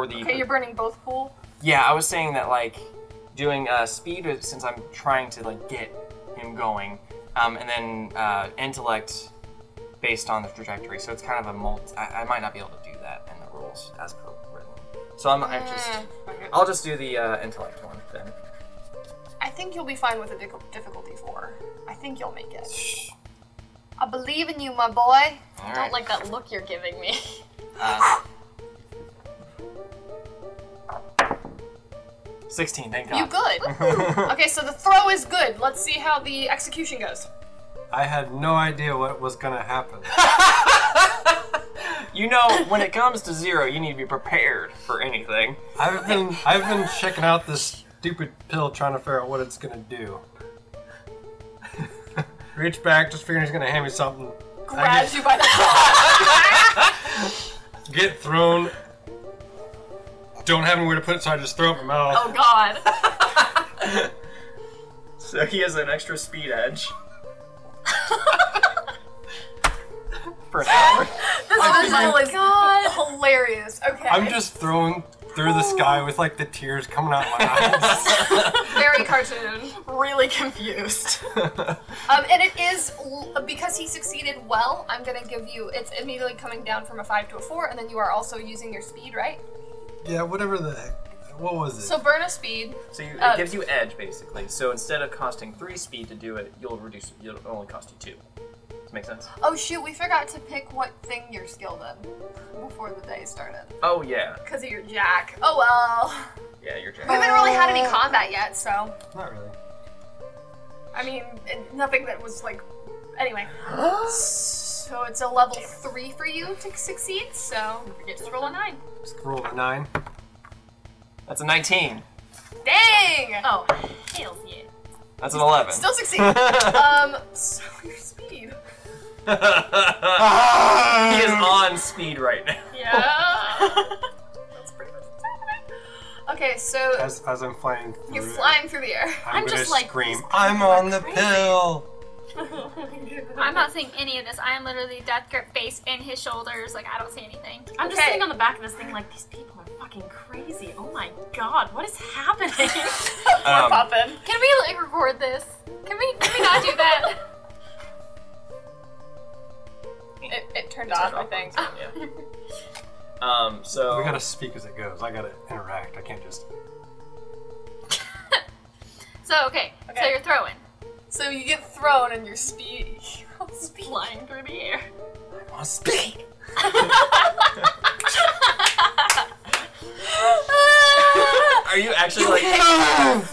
the. Okay, you're burning both pool. Yeah, I was saying that like doing speed since I'm trying to like get him going, and then intellect based on the trajectory. So it's kind of a I might not be able to do that in the rules as per written. So I'll just do the intellect one then. I think you'll be fine with a difficulty 4. I think you'll make it. I believe in you, my boy. I don't like that look you're giving me. 16, thank God. You good. Okay, so the throw is good. Let's see how the execution goes. I had no idea what was gonna happen. You know, when it comes to 0, you need to be prepared for anything. I've been checking out this stupid pill, trying to figure out what it's gonna do. Reach back, just figuring he's gonna hand me something. Grabs you by the Get thrown. Don't have anywhere to put it, so I just throw it in my mouth. Oh God. So he has an extra speed edge. For an hour. This visual is hilarious. Okay. I'm just thrown through the sky with like the tears coming out of my eyes. Very cartoon. Really confused. And it is, because he succeeded well, I'm gonna give you, it's immediately coming down from a 5 to a 4, and then you are also using your speed, right? Yeah, whatever the heck. What was it? So burn a speed. So it gives you edge, basically. So instead of costing 3 speed to do it, it'll only cost you 2. Does that make sense? Oh shoot, we forgot to pick what thing you're skilled in before the day started. Oh, yeah. Because of your jack. Oh well. Yeah, you're jack. We haven't really had any combat yet, so. Not really. I mean, nothing that was like. Anyway. So it's a level 3 for you to succeed, so just roll a 9. Just roll a 9. That's a 19. Dang! Oh, hells yeah. That's an 11. Still succeed. So your speed. He is on speed right now. Yeah. That's pretty much what's happening. Okay, so As I'm flying through you're flying through the air. I'm gonna just like, scream, these I'm on the pill! I'm not seeing any of this. I am literally death grip face in his shoulders. Like, I don't see anything. I'm just Okay. sitting on the back of this thing like, these people are fucking crazy. Oh my God, what is happening? Puffin. Can we like record this? Can we not do that? It turned off, I think. Yeah. So We gotta speak as it goes. I gotta interact. I can't just. So okay. So Okay. you're throwing. So you get thrown and your speed. Flying through the air. I wanna speak! are you actually You like? hit.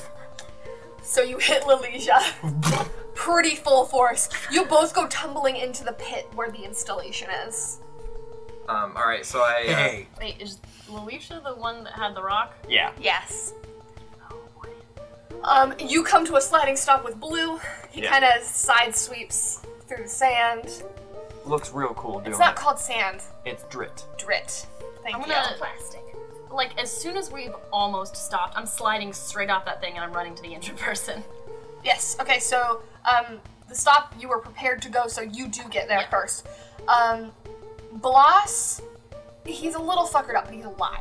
So you hit Lalesia. Pretty full force. You both go tumbling into the pit where the installation is. All right. So I. Hey! Wait, is Lalesia the one that had the rock? Yeah. Yes. You come to a sliding stop with Blue. He Yeah. kind of side sweeps through the sand. Looks real cool doing It's not it. called sand. It's drit. Drit. Thank I'm you. gonna plastic. Like, as soon as we've almost stopped, I'm sliding straight off that thing and I'm running to the injured person. Yes. Okay. So, the stop you were prepared to go, so you do get there first. Bloss, he's a little fuckered up, but he's alive.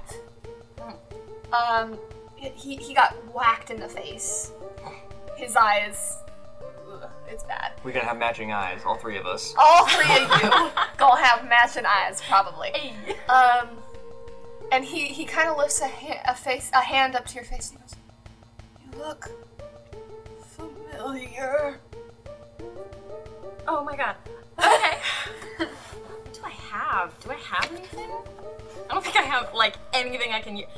He got whacked in the face. His eyes, it's bad. We're gonna have matching eyes, all 3 of us. All 3 of you gonna have matching eyes, probably. And he kind of lifts a hand up to your face and he goes, "You look familiar." Oh my God. Okay. What do I have? Do I have anything? I don't think I have, like, anything I can use.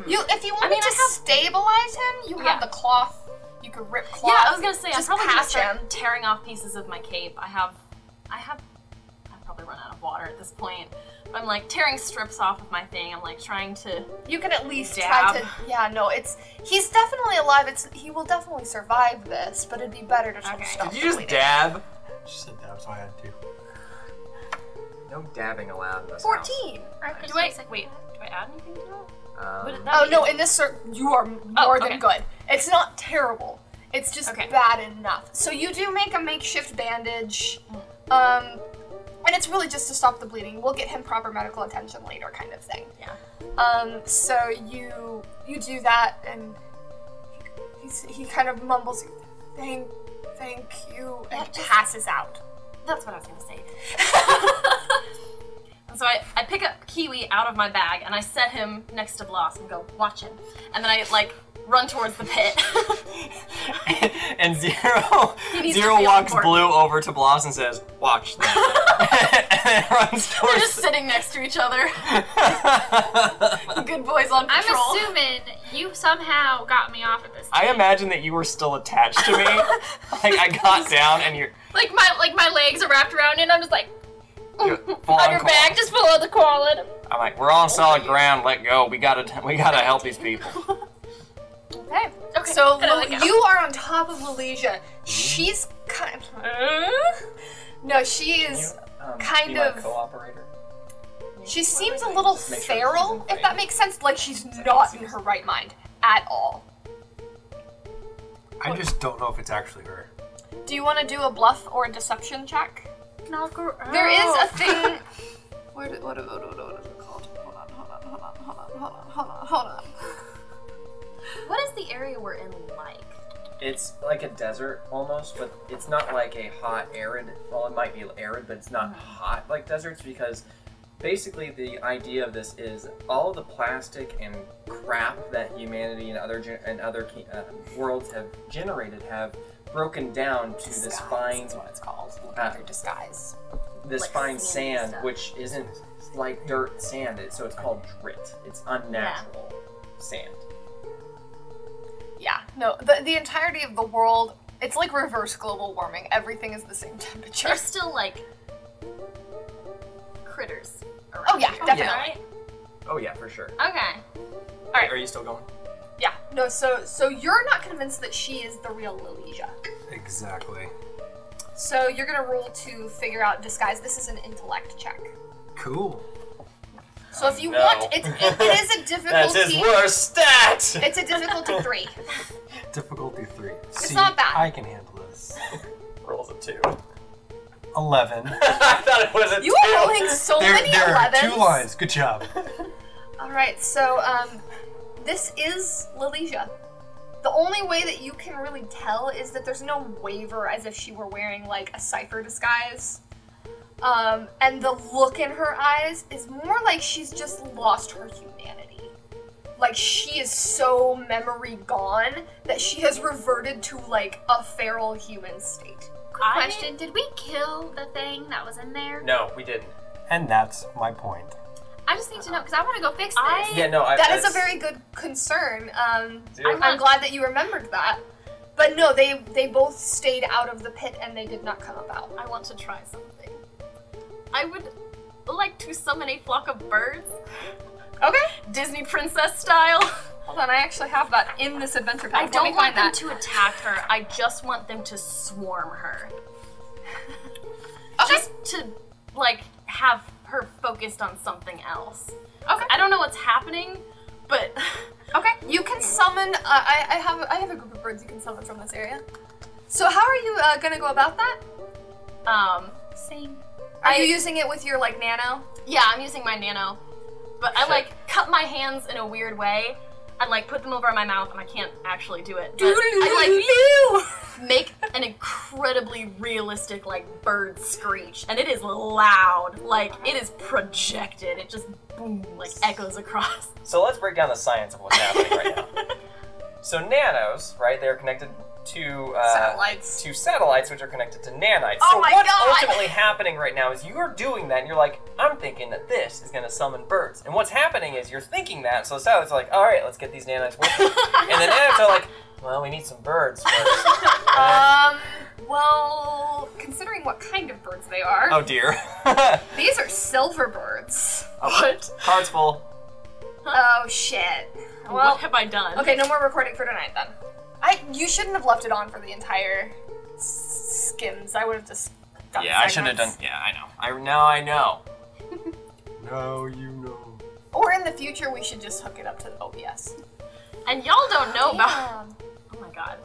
If you wanted to stabilize him, you have the cloth. You could rip cloth. Yeah, I was gonna say, I'm Just probably gonna patch start him. tearing off pieces of my cape. I have probably run out of water at this point. But I'm like tearing strips off of my thing. I'm like trying to. You can at least dab. try to. Yeah, no, he's definitely alive. He will definitely survive this, but it'd be better to try to stop. Did you just bleeding. dab? She said that, so I had to. No dabbing allowed in this 14. house. Do I add anything to it? Would it- that Oh would no, be- in this you are more okay. than good. It's not terrible. It's just Okay. bad enough. So you do make a makeshift bandage, and it's really just to stop the bleeding. We'll get him proper medical attention later, kind of thing. Yeah. So you do that, and he kind of mumbles, thank you, and passes out. That's what I was gonna say. And so I pick up Kiwi out of my bag and I set him next to Bloss and go, watch him. And then I like run towards the pit. And Zero needs to Zero feel walks important. Blue over to Bloss and says, "Watch that," and then runs We're towards. just sitting next to each other. Good boys on I'm patrol. assuming you somehow got me off at this. I imagine that you were still attached to me. Like I got down and you're Like my legs are wrapped around it, and I'm just like full on on your call. back, just follow the collar. I'm like, we're on solid ground. Let go. We gotta help these people. Okay. Okay, So gotta let go. you are on top of Lalesia. She's kind. No, she is. Kind be my of- co-operator. She seems a little Just make sure feral, she's in if that makes sense. Like she's not in her right mind at all. I just don't know if it's actually her. Do you want to do a bluff or a deception check? No, There is a thing. What is it called? Hold on. What is the area we're in like? It's like a desert almost, but it's not like a hot, arid. Well, it might be arid, but it's not hot like deserts because basically the idea of this is all of the plastic and crap that humanity and other worlds have generated have broken down to this fine, That's what it's called. Under disguise. this Like fine sandy sand, stuff. which isn't like dirt sand. So it's called drit. It's unnatural sand. Yeah. No. The entirety of the world. It's like reverse global warming. Everything is the same temperature. There's still like critters around. Oh yeah, here, definitely. Right? Oh yeah, for sure. Okay. Alright. Are you still going? Yeah. No. So you're not convinced that she is the real Lalesia. Exactly. So you're gonna roll to figure out disguise. This is an intellect check. Cool. So if you No. want, it is a difficulty. That's his worst stat. It's a difficulty 3. Difficulty 3. It's not bad. I can handle this. Rolls a 2. 11. I thought it was a You 2. are rolling so many there are 11s. 2 lines. Good job. All right, so this is Lalesia. The only way that you can really tell is that there's no waver as if she were wearing like a cipher disguise. And the look in her eyes is more like she's just lost her humanity. Like she is so memory gone that she has reverted to like a feral human state. Question: did we kill the thing that was in there? No, we didn't. And that's my point. I just need to know because I want to go fix this. Yeah, no. That is a very good concern. Zero. I'm glad that you remembered that. But no, they both stayed out of the pit and they did not come about. I want to try something. I would like to summon a flock of birds, Okay. Disney princess style. Hold on, I actually have that in this adventure pack. I Let don't me want find them that. to attack her. I just want them to swarm her. Okay. Just to like have her focused on something else. Okay. I don't know what's happening, but Okay. You can summon. I have a group of birds you can summon from this area. So how are you gonna go about that? Same. Are you using it with your like nano? Yeah, I'm using my nano, but I like cut my hands in a weird way and like put them over my mouth, and I can't actually do it. But I like make an incredibly realistic like bird screech, and it is loud, like it is projected. It just boom, like echoes across. So let's break down the science of what's happening right now. So nanos, right? They're connected two satellites which are connected to nanites. Oh so my what's God! ultimately happening right now is you're doing that and you're like, I'm thinking that this is going to summon birds. And what's happening is you're thinking that, so the satellites are like, all right, let's get these nanites working. And the nanites are like, well, we need some birds first. Well, considering what kind of birds they are, Oh dear. these are silver birds. What? Card's full. Oh shit. What Well, have I done? okay, no more recording for tonight then. You shouldn't have left it on for the entire skims. I would have just done Yeah, I should have done. segments. Yeah, I know. Now I know. Now you know. Or in the future, we should just hook it up to the OBS. And y'all don't know about. Oh my god.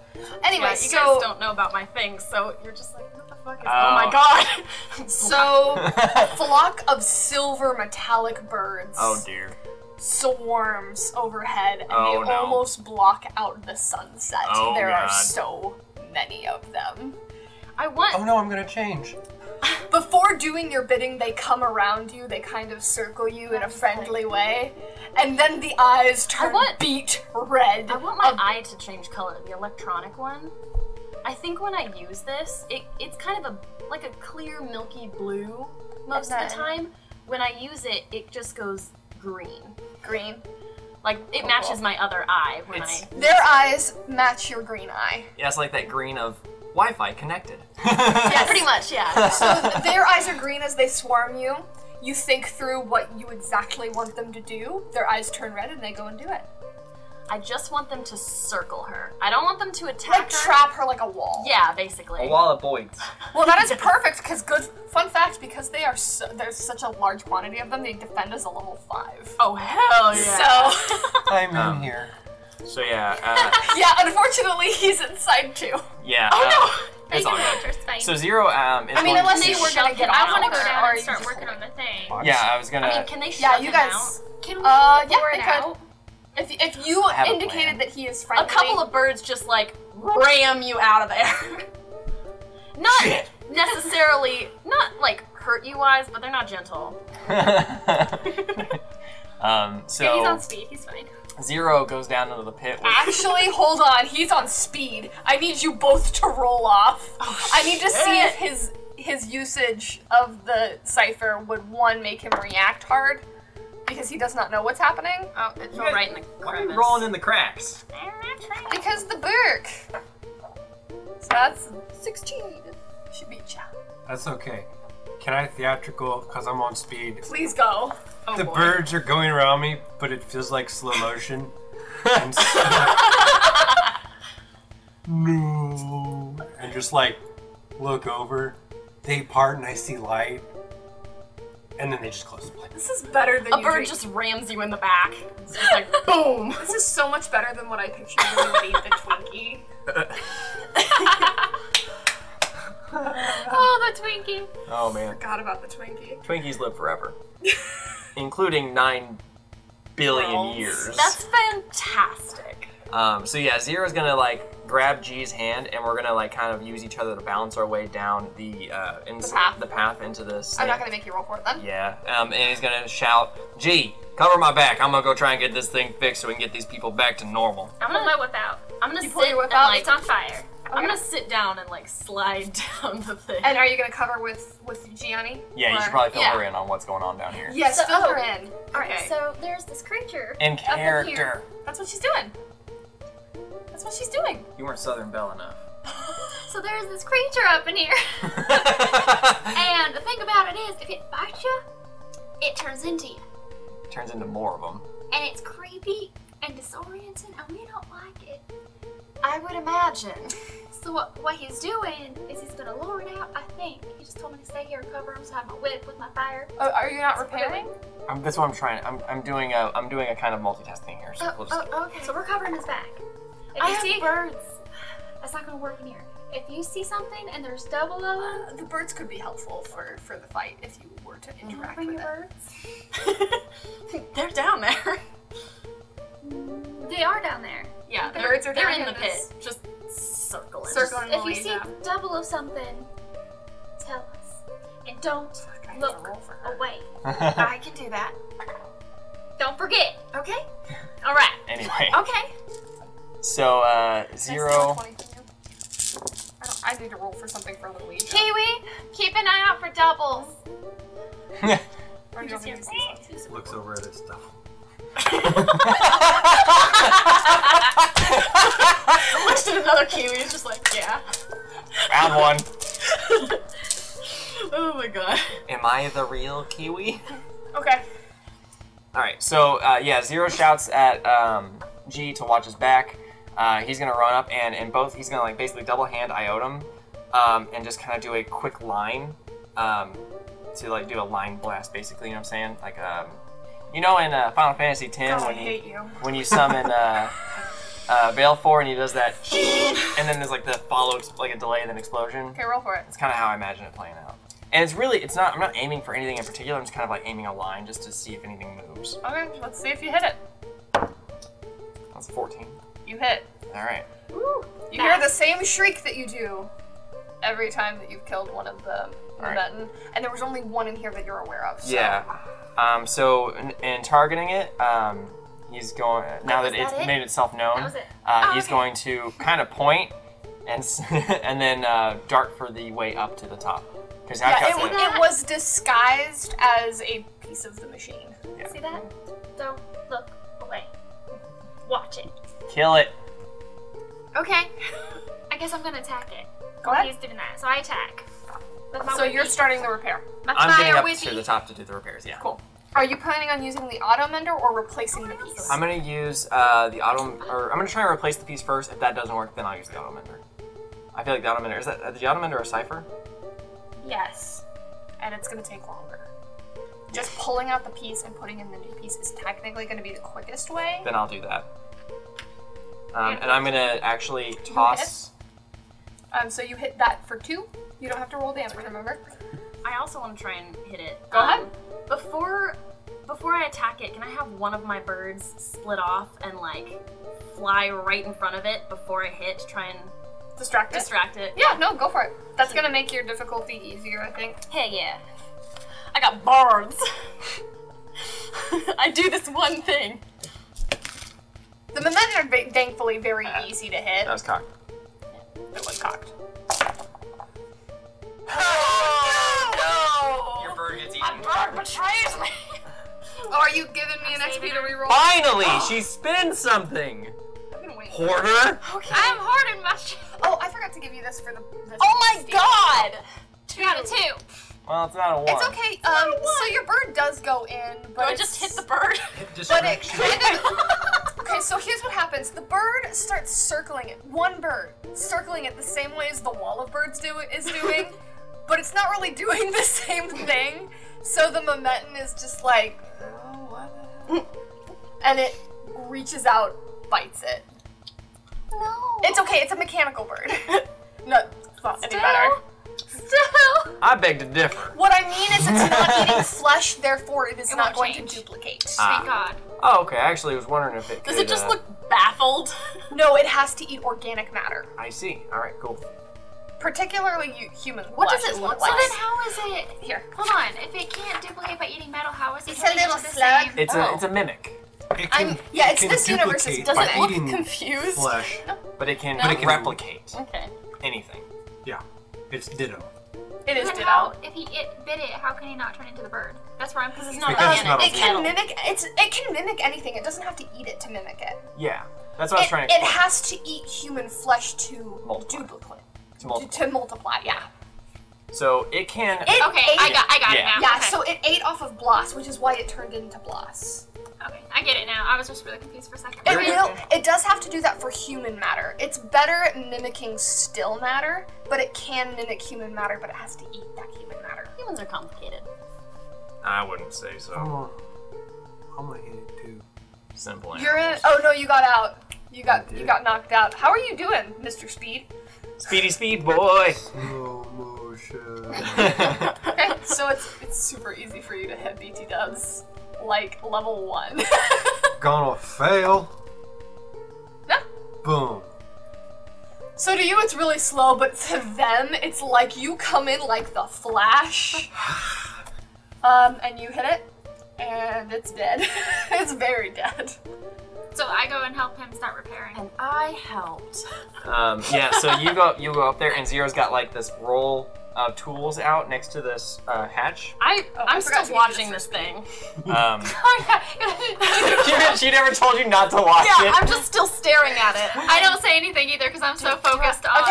Anyway, Yeah, you so guys don't know about my things, so you're just like, what the fuck is? Oh my god. so flock of silver metallic birds. Oh dear. Swarms overhead, and Oh, they no. almost block out the sunset. Oh, there are God. so many of them. I want. Oh no, I'm gonna change. Before doing your bidding, they come around you, they kind of circle you in a friendly way, and then the eyes turn beet red. I want my eye to change color, the electronic one. I think when I use this, it's kind of like a clear milky blue most of the time. When I use it, it just goes green. Green. Like, it matches my other eye when Their eyes match your green eye. Yeah, it's like that green of Wi-Fi connected. Yeah, pretty much, yeah. So their eyes are green as they swarm you. You think through what you exactly want them to do. Their eyes turn red and they go and do it. I just want them to circle her. I don't want them to attack Like her. trap her like a wall. Yeah, basically. A wall of boys. Well, that is perfect because fun fact, because they are there's such a large quantity of them, they defend as a level 5. Oh, hell yeah. So I'm in here. So yeah. yeah, unfortunately he's inside too. Yeah. Oh It's all good. It's fine. So Zero is I mean, going unless to you were gonna get I out, want to go or down are and you start just working on the thing. Yeah, I was gonna. I mean, can they shut Yeah, you him guys. out? Can we Yeah, lure they it could. out? If you I have a indicated plan. that he is A friendly, couple of birds just like ram you out of there. Not Shit. necessarily, not like hurt you wise, but they're not gentle. So Yeah, he's on speed. He's fine. Zero goes down into the pit. With, Actually, hold on. He's on speed. I need you both to roll off. I need to see if his usage of the cipher would, one, make him react hard, because he does not know what's happening. Oh, it fell right in the why are you crevice. rolling in the cracks? Because the Burke. So that's 16. Should beat ya. That's okay. Can I theatrical, because I'm on speed? Please go. Oh, The boy. birds are going around me, but it feels like slow motion. And so, no. And just like look over, they part and I see light. And then they just close the plate. This is better than A you bird drink. just rams you in the back. It's just like, boom! This is so much better than what I pictured when we would eat the Twinkie. Oh, the Twinkie. Oh man. Forgot about the Twinkie. Twinkies live forever, including 9 billion Worlds. years. That's fantastic. So yeah, Zero's gonna like grab G's hand, and we're gonna like kind of use each other to balance our way down the path into this. I'm not gonna make you roll for it then. Yeah, and he's gonna shout, G, cover my back. I'm gonna go try and get this thing fixed so we can get these people back to normal. I'm gonna pull my whip out. I'm gonna You sit pull your whip and out? like, It's on fire. I'm gonna sit down and like slide down the thing. And are you gonna cover with Gianni? Yeah, you Or- should probably fill Yeah. her in on what's going on down here. Yes, So- fill her in. Alright, Okay. so there's this creature. In up in here. character. That's what she's doing. That's what she's doing. You weren't Southern Belle enough. So there's this creature up in here. And the thing about it is, if it bites you, it turns into you. Turns into more of them. And it's creepy and disorienting, and we don't like it. I would imagine. So what he's doing is he's gonna lure it out, I think. He just told me to stay here and cover him, so I have my whip with my fire. Are you not repairing? That's what I'm trying. I'm doing a kind of multitasking here. So we'll just. Okay. So we're covering his back. If I you have see birds. that's not gonna work in here. If you see something and there's double of them, The birds could be helpful for the fight if you were to interact bring with your it. birds. They're down there. They are down there. Yeah, The birds are they're down in in the pit, this- just circling. Circling. If you Lilies see out. double of something, tell us. And don't I have to look roll for her. away. I can do that. Don't forget. Okay. Alright. Anyway. Okay. So Can I steal Zero. a 20 from you? guys need to roll for something for the Ouija. Kiwi, keep an eye out for doubles. Or do you want me to use these ones? Looks over at his stuff. Looks at another kiwi, it's just like, yeah. Round one. Oh my god. Am I the real Kiwi? Okay. Alright, so yeah, Zero shouts at G to watch his back. He's gonna run up and he's gonna like basically double hand Iotum and just kind of do a quick line to like do a line blast basically, you know what I'm saying? Like you know in Final Fantasy X when you summon Baleful and he does that and then there's like the followed like a delay and then explosion. Okay, roll for it. It's kind of how I imagine it playing out. And I'm not aiming for anything in particular, I'm just kind of like aiming a line just to see if anything moves. Okay, let's see if you hit it. That's a 14. You hit. Alright. You hear the same shriek that you do every time that you've killed one of the Memetin. And there was only one in here that you're aware of. So. Yeah. So in targeting it, he's going, now that it's made itself known, he's going to kind of point and then dart for the way up to the top. Yeah, it was disguised as a piece of the machine. Yeah. See that? Don't look away. Watch it. Kill it. Okay. I guess I'm gonna attack it. Go ahead. He's doing that, so I attack. With my So whippy. you're starting the repair. My I'm getting fire up whippy. to the top to do the repairs, yeah. Cool. Are you planning on using the auto mender or replacing the piece? I'm gonna use the I'm gonna try and replace the piece first. If that doesn't work, then I'll use the auto mender. I feel like the auto mender, is the auto mender a cipher? Yes. And it's going to take longer. Just pulling out the piece and putting in the new piece is technically going to be the quickest way. Then I'll do that. And I'm gonna actually toss. So you hit that for 2. You don't have to roll damage, remember? I also want to try and hit it. Go ahead. Before I attack it, can I have one of my birds split off and like fly right in front of it before I hit to try and distract it? Yeah, no, go for it. That's gonna make your difficulty easier, I think. Hey, yeah. I got birds. I do this one thing. The Memetin are thankfully very easy to hit. That was cocked. It was cocked. Oh, no! Your bird gets eaten. My bird betrays me. Oh, are you giving me an XP to reroll? Finally, she spins something. I've been waiting. Hoarder. Okay. I'm hoarding my shit. Oh, I forgot to give you this for the. Oh my god! 2 out of 2. Well, it's not a 1. It's okay. So your bird does go in, but I just hit the bird. But it kind of. Okay, so here's what happens. The bird starts circling it. One bird circling it the same way as the wall of birds is doing, but it's not really doing the same thing. So the Memetin is just like, oh, what the hell? And it reaches out, bites it. No. It's okay. It's a mechanical bird. No, it's not any better. Still. I beg to differ. What I mean is it's not eating flesh, therefore it is not won't going to change. duplicate. Thank God. Oh, okay. I actually was wondering if it could, Does it just look baffled? No, it has to eat organic matter. I see. All right, cool. Particularly human What flesh does it is look So like? then how is it? Here. Hold on. If it can't duplicate by eating metal, how is it It's a turning little into the slug. same? It's a mimic, It can, yeah, it it's can this universe is- duplicate does by it look eating confused? flesh. but it can But it can- replicate Okay. anything. Yeah, it's ditto. It is Then ditto. how, if he bit it, how can he not turn into the bird? That's where I'm Because confused. it's not Because it's not organic. It can mimic. It can mimic anything. It doesn't have to eat it to mimic it. Yeah, that's what I was trying to It explain. has to eat human flesh to Multiply. duplicate. To multiply. To multiply. Yeah. So it can. It Okay, ate, I got it Yeah. now. Yeah. Okay. So it ate off of Bloss, which is why it turned into Bloss. Okay, I get it now. I was just really confused for a second. It will. It does have to do that for human matter. It's better at mimicking still matter, but it can mimic human matter, but it has to eat that human matter. Humans are complicated. I wouldn't say so. I'm gonna hit it too. Simple. You're in. animals. Oh no, you got out. You got knocked out. How are you doing, Mr. Speed? Speedy speed boy. Slow motion. Okay, so it's super easy for you to hit BT dubs, like level 1. Gonna fail. No. Boom. So to you it's really slow, but to them it's like you come in like the Flash. And you hit it, and it's dead. It's very dead. So I go and help him start repairing. And I helped. Yeah, so you go up there, and Zero's got like this roll of tools out next to this hatch. I'm still watching this thing. She never told you not to watch it. Yeah, I'm just still staring at it. I don't say anything either because I'm so focused on.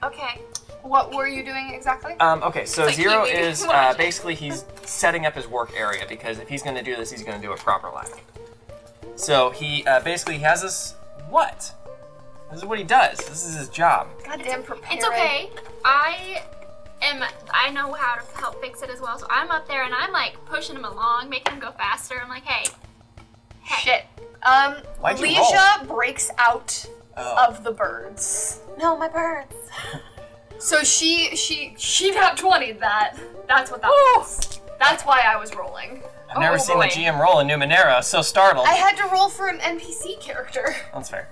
Okay. What were you doing exactly? Okay, so It's like Zero keeping is watching. basically he's setting up his work area because if he's going to do this, he's going to do it proper like. So he basically has this. What? This is what he does. This is his job. Goddamn prepared. It's okay. I know how to help fix it as well. So I'm up there and I'm like pushing him along, making him go faster. I'm like, hey. Shit. Why'd you Leisha breaks out of the birds. No, my birds. So she got 20'd that. That's what that was. That's why I was rolling. I've never seen the GM roll in Numenera. So startled. I had to roll for an NPC character. That's fair.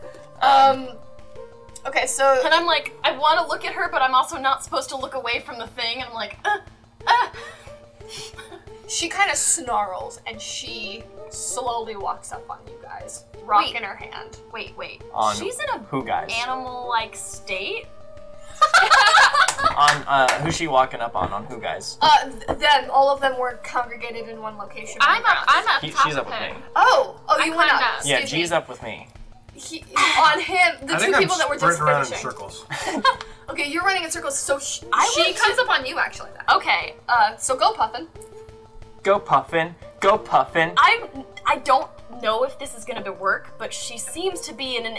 Okay, so And I'm like, I want to look at her, but I'm also not supposed to look away from the thing. And I'm like, she kind of snarls and she slowly walks up on you guys, rock in her hand. Wait. On She's in a who guys? animal-like state? On who's she walking up on? On who guys? Then all of them were congregated in one location. I'm up top She's up of with him. me. Oh, I you went climbed up. up. Yeah, Excuse G's me. up with me. On him, the I two think people that were I'm just sprinting around in finishing. circles. Okay, you're running in circles, so she went comes up on you actually. Then. Okay. So go Puffin. Go Puffin. Go Puffin. I don't know if this is gonna work, but she seems to be in an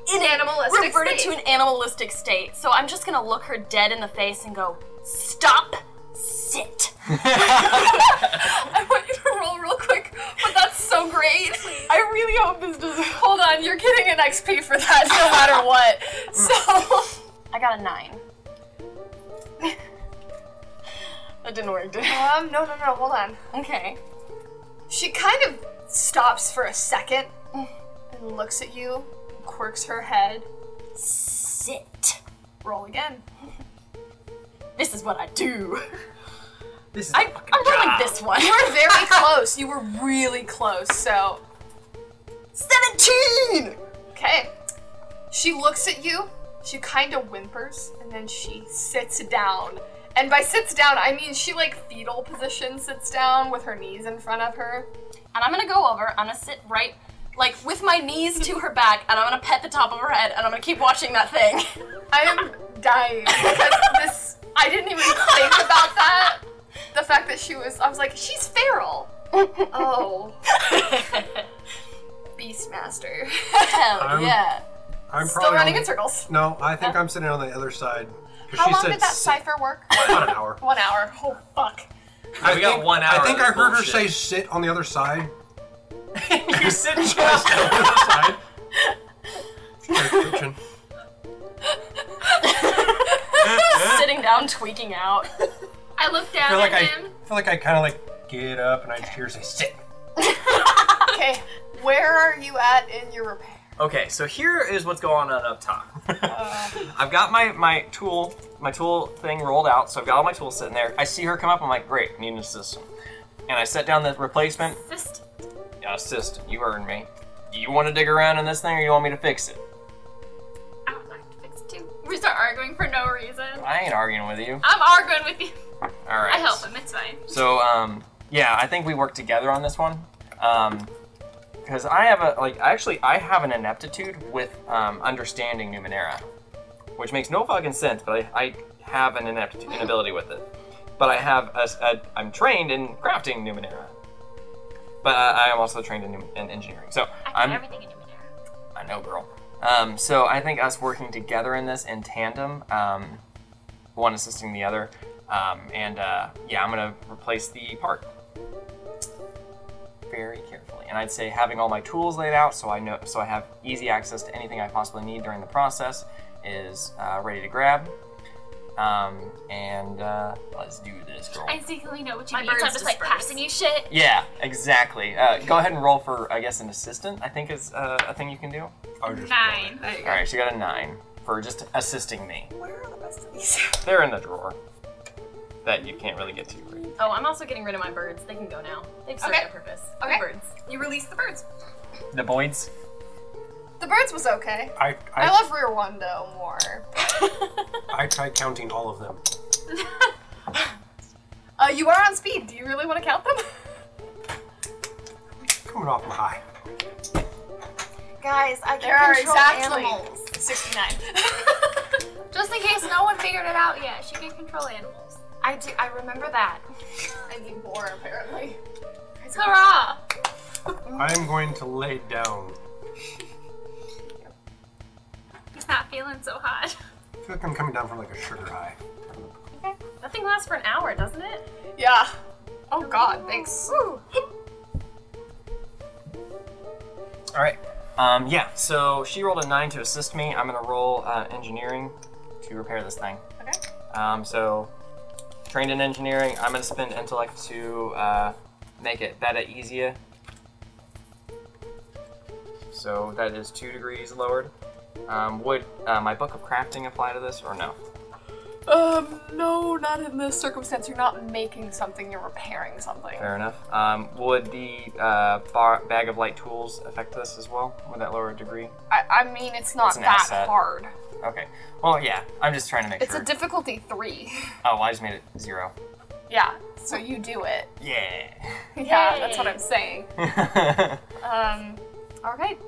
Animalistic reverted state. to an animalistic state. So I'm just gonna look her dead in the face and go, stop, sit. I want you to roll real quick, but that's so great. I really hope this doesn't. Hold on, you're getting an XP for that no matter what. So I got a 9. That didn't work, did it? no, hold on. Okay. She kind of stops for a second and looks at you, quirks her head. Sit. Roll again. This is what I do. This is I'm rolling this one. You were very close. You were really close, so 17! okay. She looks at you, she kind of whimpers, and then she sits down. And by sits down, I mean she like fetal position sits down with her knees in front of her. And I'm gonna go over, I'm gonna sit right, like with my knees to her back, and I'm gonna pet the top of her head, and I'm gonna keep watching that thing. I am dying because I didn't even think about that. The fact that I was like, she's feral. Oh. Beastmaster. Hell yeah. I'm Still probably running on in circles. No, I think I'm sitting on the other side. 'Cause How she long said did that sit. cipher work? About an hour. 1 hour. Oh, fuck. We got 1 hour. I think I of heard her bullshit. say sit on the other side. You're sitting On the other side. Kitchen. Sitting down, tweaking out. I look I down feel like at I him. feel like I kind of like get up and I just hear her say sit. Okay, where are you at in your repair? Okay, so here is what's going on up top. I've got my tool thing rolled out, so I've got all my tools sitting there. I see her come up, I'm like, great, need an assistant. And I set down the replacement. Yeah, assistant, you heard me. Do you want to dig around in this thing or you want me to fix it? I would like to fix it too. We start arguing for no reason. I ain't arguing with you. I'm arguing with you. Alright. I help him, it's fine. So, yeah, I think we work together on this one. Because I have I have an ineptitude with understanding Numenera, which makes no fucking sense, but I have an inability with it. But I have I'm trained in crafting Numenera, but I am also trained in engineering. So I know everything in your manner. I know, girl. So I think us working together in this in tandem, one assisting the other, yeah, I'm gonna replace the part very carefully. And I'd say having all my tools laid out so I have easy access to anything I possibly need during the process is ready to grab. Let's do this, girl. I secretly know what you My mean, so I'm birds just like disperse. passing you shit. Yeah, exactly. Go ahead and roll for, I guess, an assistant, I think is a thing you can do. I'll just 9. There you go. Alright, she got a 9 for just assisting me. Where are the rest of these? They're in the drawer that you can't really get to. Right? Oh, I'm also getting rid of my birds. They can go now. They've served Okay. their purpose. Okay. Birds. You release the birds. The boys? The birds was okay. I love Rearwando more. I tried counting all of them. You are on speed. Do you really want to count them? Coming off my high. Guys, I There can are control exactly animals. 69. Just in case no one figured it out yet, she can control animals. I do. I remember that. I need more, apparently. Hurrah! I'm going to lay down. He's not feeling so hot. I feel like I'm coming down from like a sugar high. Okay. That thing lasts for an hour, doesn't it? Yeah. Oh god, thanks. Woo. Alright. Yeah, so she rolled a 9 to assist me. I'm gonna roll engineering to repair this thing. Okay. So, trained in engineering, I'm gonna spend intellect to make it better, easier. So that is 2 degrees lowered. Would my book of crafting apply to this, or no? No, not in this circumstance. You're not making something, you're repairing something. Fair enough. Would the bag of light tools affect this as well? Would that lower a degree? I mean, it's not It's an that asset. hard. Okay. Well, yeah. I'm just trying to make It's sure. a difficulty 3. Oh, well, I just made it 0. Yeah, so you do it. Yeah. Yeah, that's what I'm saying. Alright.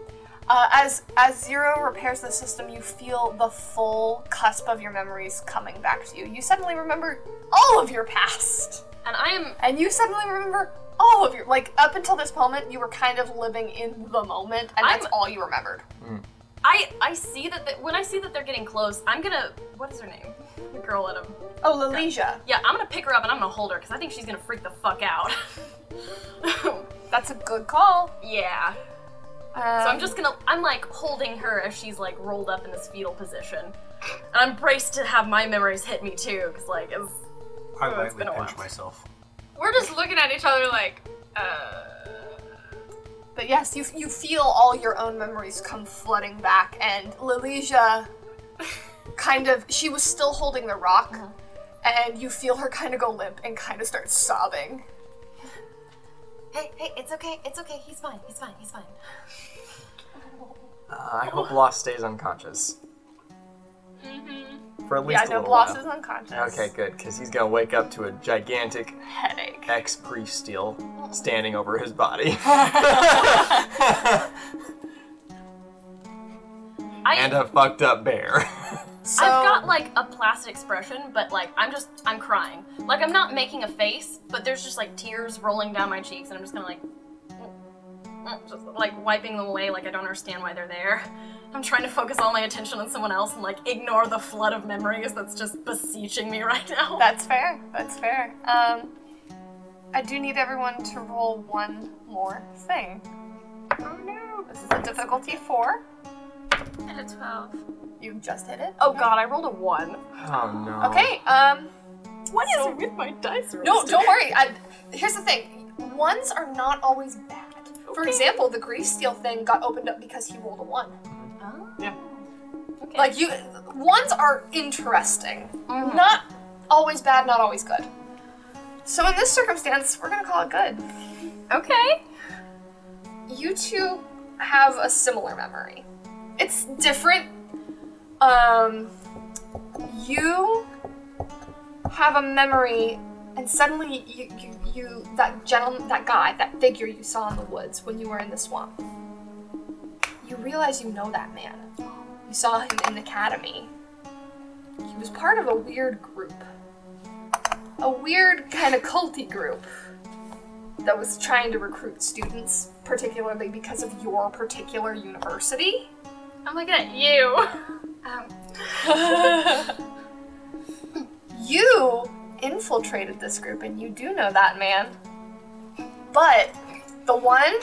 As Zero repairs the system, you feel the full cusp of your memories coming back to you. You suddenly remember all of your past. And you suddenly remember all of your, like, up until this moment, you were kind of living in the moment, and that's all you remembered. I see that when I see that they're getting close, I'm gonna. What is her name? The girl at him. Oh, Lalesia. Yeah, I'm gonna pick her up and I'm gonna hold her because I think she's gonna freak the fuck out. That's a good call. Yeah. So I'm like holding her as she's like rolled up in this fetal position. And I'm braced to have my memories hit me too, because like it's I been a lightly pinch while. myself. We're just looking at each other like, But yes, you feel all your own memories come flooding back, and Lalesia she was still holding the rock, and you feel her kind of go limp and kind of start sobbing. Hey, it's okay, he's fine. I hope Lost stays unconscious. For at least a little Bloss while. is unconscious. Okay, good, because he's gonna wake up to a gigantic Headache. ex-grief steel standing over his body. And a fucked up bear. So, I've got like a placid expression, but like I'm crying. Like I'm not making a face, but there's just like tears rolling down my cheeks, and I'm just gonna like, just like wiping them away like I don't understand why they're there. I'm trying to focus all my attention on someone else and like ignore the flood of memories that's just beseeching me right now. That's fair. I do need everyone to roll one more thing. Oh no. This is a difficulty 4. and a 12. You just hit it? Oh god, I rolled a 1. Oh no. Okay, What is with my dice rolls? no, don't worry. Here's the thing. 1s are not always bad. For example, the grief steel thing got opened up because he rolled a 1. Oh. Yeah. Okay. Like, 1s are interesting. Not always bad, not always good. So in this circumstance, we're gonna call it good. Okay. You two have a similar memory. It's different. You have a memory, and suddenly you that gentleman, that guy, that figure you saw in the woods when you were in the swamp. You realize you know that man. You saw him in the academy. He was part of a weird group. A weird kind of culty group that was trying to recruit students, particularly because of your particular university. I'm looking at you. You infiltrated this group, and you do know that man. But the one,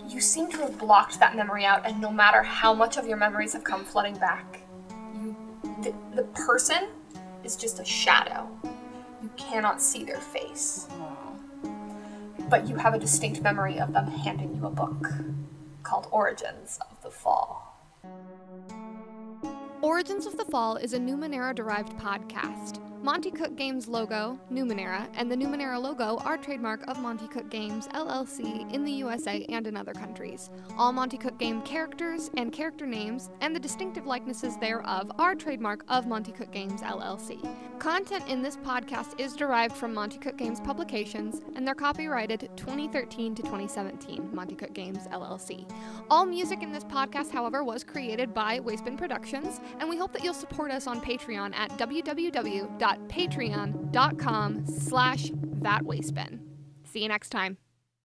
you seem to have blocked that memory out, and no matter how much of your memories have come flooding back, the person is just a shadow. You cannot see their face. But you have a distinct memory of them handing you a book called Origins of the Fall. Origins of the Fall is a Numenera-derived podcast. Monte Cook Games logo, Numenera, and the Numenera logo are trademark of Monte Cook Games, LLC, in the USA and in other countries. All Monte Cook Game characters and character names, and the distinctive likenesses thereof, are trademark of Monte Cook Games, LLC. Content in this podcast is derived from Monte Cook Games publications, and they're copyrighted 2013 to 2017, Monte Cook Games, LLC. All music in this podcast, however, was created by Wastebin Productions, and we hope that you'll support us on Patreon at www.patreon.com/thatwastebin. See you next time.